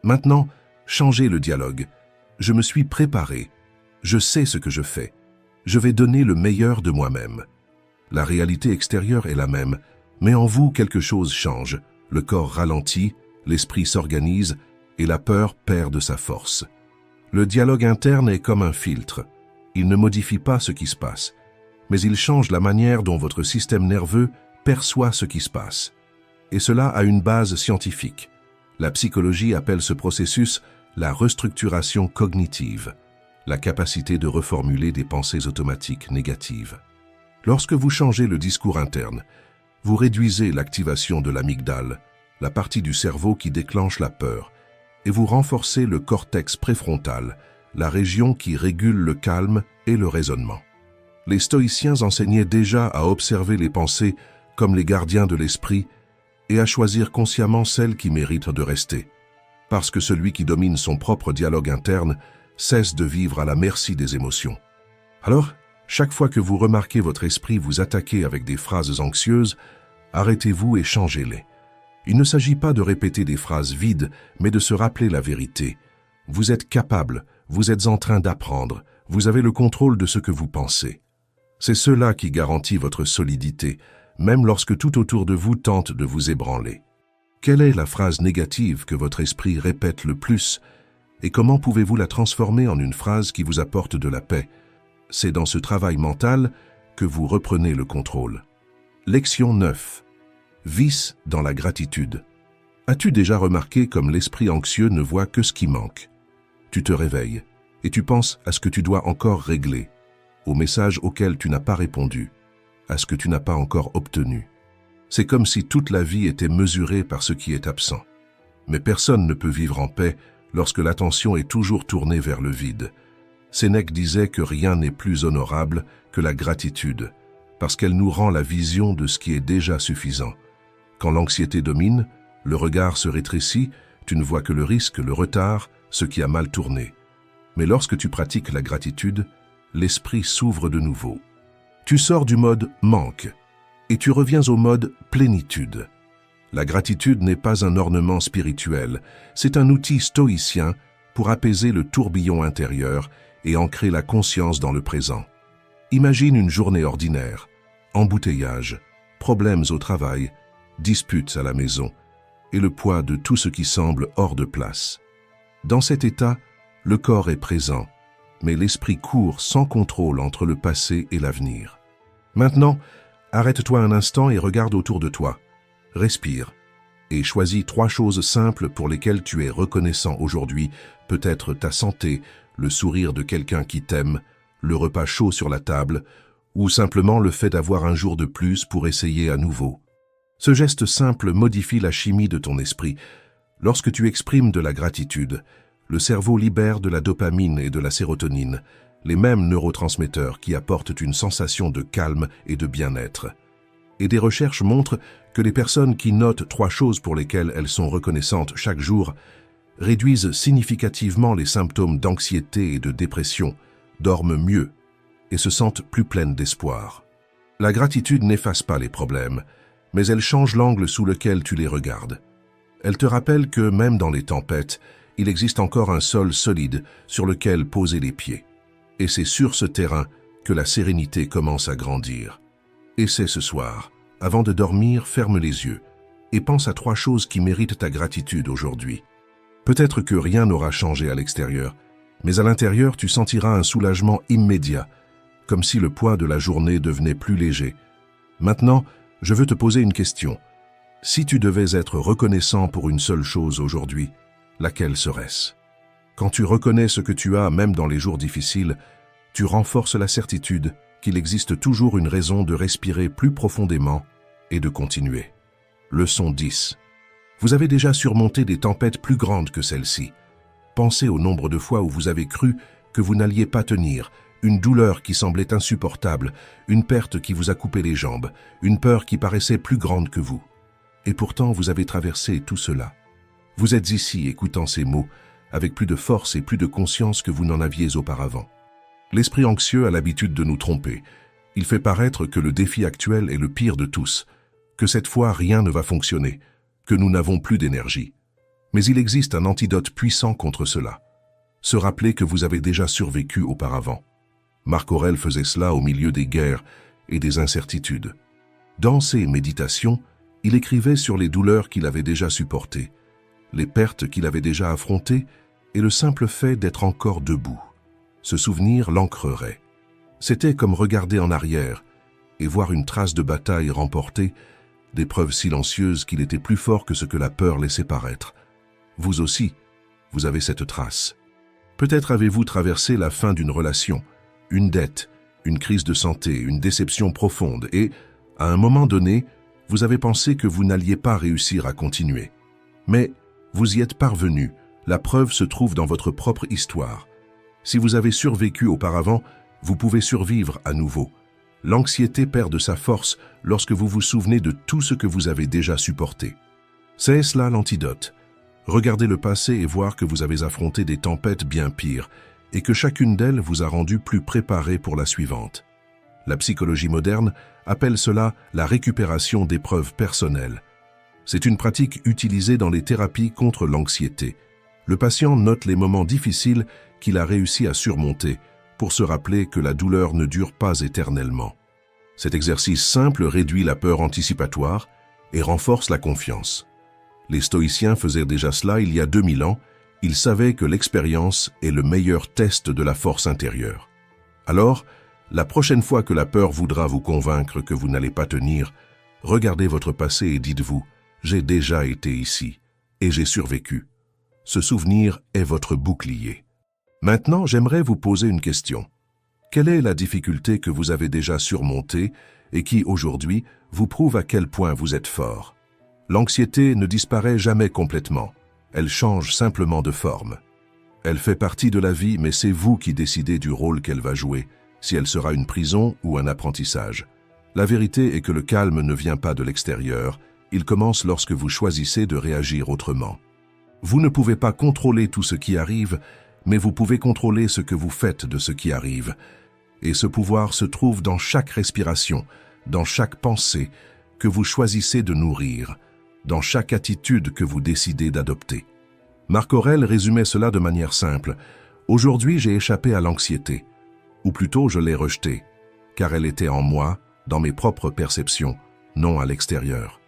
Maintenant, changez le dialogue. Je me suis préparé. Je sais ce que je fais. Je vais donner le meilleur de moi-même. La réalité extérieure est la même, mais en vous quelque chose change. Le corps ralentit, l'esprit s'organise et la peur perd de sa force. Le dialogue interne est comme un filtre. Il ne modifie pas ce qui se passe, mais il change la manière dont votre système nerveux perçoit ce qui se passe. Et cela a une base scientifique. La psychologie appelle ce processus la restructuration cognitive, la capacité de reformuler des pensées automatiques négatives. Lorsque vous changez le discours interne, vous réduisez l'activation de l'amygdale, la partie du cerveau qui déclenche la peur, et vous renforcez le cortex préfrontal, la région qui régule le calme et le raisonnement. Les stoïciens enseignaient déjà à observer les pensées comme les gardiens de l'esprit et à choisir consciemment celles qui méritent de rester. Parce que celui qui domine son propre dialogue interne cesse de vivre à la merci des émotions. Alors, chaque fois que vous remarquez votre esprit vous attaquer avec des phrases anxieuses, arrêtez-vous et changez-les. Il ne s'agit pas de répéter des phrases vides, mais de se rappeler la vérité. Vous êtes capable, vous êtes en train d'apprendre, vous avez le contrôle de ce que vous pensez. C'est cela qui garantit votre solidité, même lorsque tout autour de vous tente de vous ébranler. Quelle est la phrase négative que votre esprit répète le plus et comment pouvez-vous la transformer en une phrase qui vous apporte de la paix? C'est dans ce travail mental que vous reprenez le contrôle. Leçon 9. Vice dans la gratitude. As-tu déjà remarqué comme l'esprit anxieux ne voit que ce qui manque? Tu te réveilles et tu penses à ce que tu dois encore régler, au message auquel tu n'as pas répondu, à ce que tu n'as pas encore obtenu. C'est comme si toute la vie était mesurée par ce qui est absent. Mais personne ne peut vivre en paix lorsque l'attention est toujours tournée vers le vide. Sénèque disait que rien n'est plus honorable que la gratitude, parce qu'elle nous rend la vision de ce qui est déjà suffisant. Quand l'anxiété domine, le regard se rétrécit, tu ne vois que le risque, le retard, ce qui a mal tourné. Mais lorsque tu pratiques la gratitude, l'esprit s'ouvre de nouveau. Tu sors du mode « manque » et tu reviens au mode « plénitude ». La gratitude n'est pas un ornement spirituel, c'est un outil stoïcien pour apaiser le tourbillon intérieur et ancrer la conscience dans le présent. Imagine une journée ordinaire, embouteillage, problèmes au travail, disputes à la maison et le poids de tout ce qui semble hors de place. Dans cet état, le corps est présent, mais l'esprit court sans contrôle entre le passé et l'avenir. Maintenant, arrête-toi un instant et regarde autour de toi. Respire et choisis 3 choses simples pour lesquelles tu es reconnaissant aujourd'hui, peut-être ta santé, le sourire de quelqu'un qui t'aime, le repas chaud sur la table, ou simplement le fait d'avoir un jour de plus pour essayer à nouveau. Ce geste simple modifie la chimie de ton esprit. Lorsque tu exprimes de la gratitude, le cerveau libère de la dopamine et de la sérotonine, les mêmes neurotransmetteurs qui apportent une sensation de calme et de bien-être. Et des recherches montrent que les personnes qui notent 3 choses pour lesquelles elles sont reconnaissantes chaque jour réduisent significativement les symptômes d'anxiété et de dépression, dorment mieux et se sentent plus pleines d'espoir. La gratitude n'efface pas les problèmes, mais elle change l'angle sous lequel tu les regardes. Elle te rappelle que même dans les tempêtes, il existe encore un sol solide sur lequel poser les pieds. Et c'est sur ce terrain que la sérénité commence à grandir. Essaie ce soir. Avant de dormir, ferme les yeux et pense à 3 choses qui méritent ta gratitude aujourd'hui. Peut-être que rien n'aura changé à l'extérieur, mais à l'intérieur, tu sentiras un soulagement immédiat, comme si le poids de la journée devenait plus léger. Maintenant, je veux te poser une question. Si tu devais être reconnaissant pour une seule chose aujourd'hui, laquelle serait-ce? Quand tu reconnais ce que tu as, même dans les jours difficiles, tu renforces la certitude qu'il existe toujours une raison de respirer plus profondément et de continuer. Leçon 10. Vous avez déjà surmonté des tempêtes plus grandes que celle-ci. Pensez au nombre de fois où vous avez cru que vous n'alliez pas tenir, une douleur qui semblait insupportable, une perte qui vous a coupé les jambes, une peur qui paraissait plus grande que vous. Et pourtant, vous avez traversé tout cela. Vous êtes ici, écoutant ces mots, avec plus de force et plus de conscience que vous n'en aviez auparavant. L'esprit anxieux a l'habitude de nous tromper. Il fait paraître que le défi actuel est le pire de tous, que cette fois rien ne va fonctionner, que nous n'avons plus d'énergie. Mais il existe un antidote puissant contre cela. Se rappeler que vous avez déjà survécu auparavant. Marc Aurèle faisait cela au milieu des guerres et des incertitudes. Dans ses méditations, il écrivait sur les douleurs qu'il avait déjà supportées, les pertes qu'il avait déjà affrontées et le simple fait d'être encore debout. Ce souvenir l'ancrerait. C'était comme regarder en arrière et voir une trace de bataille remportée, des preuves silencieuses qu'il était plus fort que ce que la peur laissait paraître. Vous aussi, vous avez cette trace. Peut-être avez-vous traversé la fin d'une relation, une dette, une crise de santé, une déception profonde et, à un moment donné, vous avez pensé que vous n'alliez pas réussir à continuer. Mais vous y êtes parvenu, la preuve se trouve dans votre propre histoire. Si vous avez survécu auparavant, vous pouvez survivre à nouveau. L'anxiété perd de sa force lorsque vous vous souvenez de tout ce que vous avez déjà supporté. C'est cela l'antidote. Regardez le passé et voir que vous avez affronté des tempêtes bien pires et que chacune d'elles vous a rendu plus préparé pour la suivante. La psychologie moderne appelle cela la récupération d'épreuves personnelles. C'est une pratique utilisée dans les thérapies contre l'anxiété. Le patient note les moments difficiles qu'il a réussi à surmonter pour se rappeler que la douleur ne dure pas éternellement. Cet exercice simple réduit la peur anticipatoire et renforce la confiance. Les stoïciens faisaient déjà cela il y a 2000 ans. Ils savaient que l'expérience est le meilleur test de la force intérieure. Alors, la prochaine fois que la peur voudra vous convaincre que vous n'allez pas tenir, regardez votre passé et dites-vous « J'ai déjà été ici et j'ai survécu ». Ce souvenir est votre bouclier. Maintenant, j'aimerais vous poser une question. Quelle est la difficulté que vous avez déjà surmontée et qui, aujourd'hui, vous prouve à quel point vous êtes fort? L'anxiété ne disparaît jamais complètement. Elle change simplement de forme. Elle fait partie de la vie, mais c'est vous qui décidez du rôle qu'elle va jouer, si elle sera une prison ou un apprentissage. La vérité est que le calme ne vient pas de l'extérieur, il commence lorsque vous choisissez de réagir autrement. Vous ne pouvez pas contrôler tout ce qui arrive, mais vous pouvez contrôler ce que vous faites de ce qui arrive. Et ce pouvoir se trouve dans chaque respiration, dans chaque pensée que vous choisissez de nourrir, dans chaque attitude que vous décidez d'adopter. Marc Aurèle résumait cela de manière simple. « Aujourd'hui, j'ai échappé à l'anxiété. Ou plutôt, je l'ai rejetée, car elle était en moi, dans mes propres perceptions, non à l'extérieur. »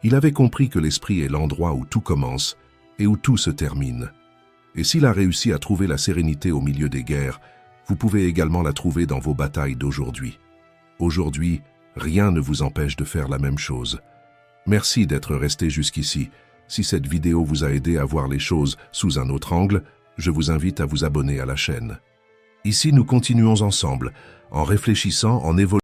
Il avait compris que l'esprit est l'endroit où tout commence et où tout se termine. Et s'il a réussi à trouver la sérénité au milieu des guerres, vous pouvez également la trouver dans vos batailles d'aujourd'hui. Aujourd'hui, rien ne vous empêche de faire la même chose. Merci d'être resté jusqu'ici. Si cette vidéo vous a aidé à voir les choses sous un autre angle, je vous invite à vous abonner à la chaîne. Ici, nous continuons ensemble, en réfléchissant, en évoluant.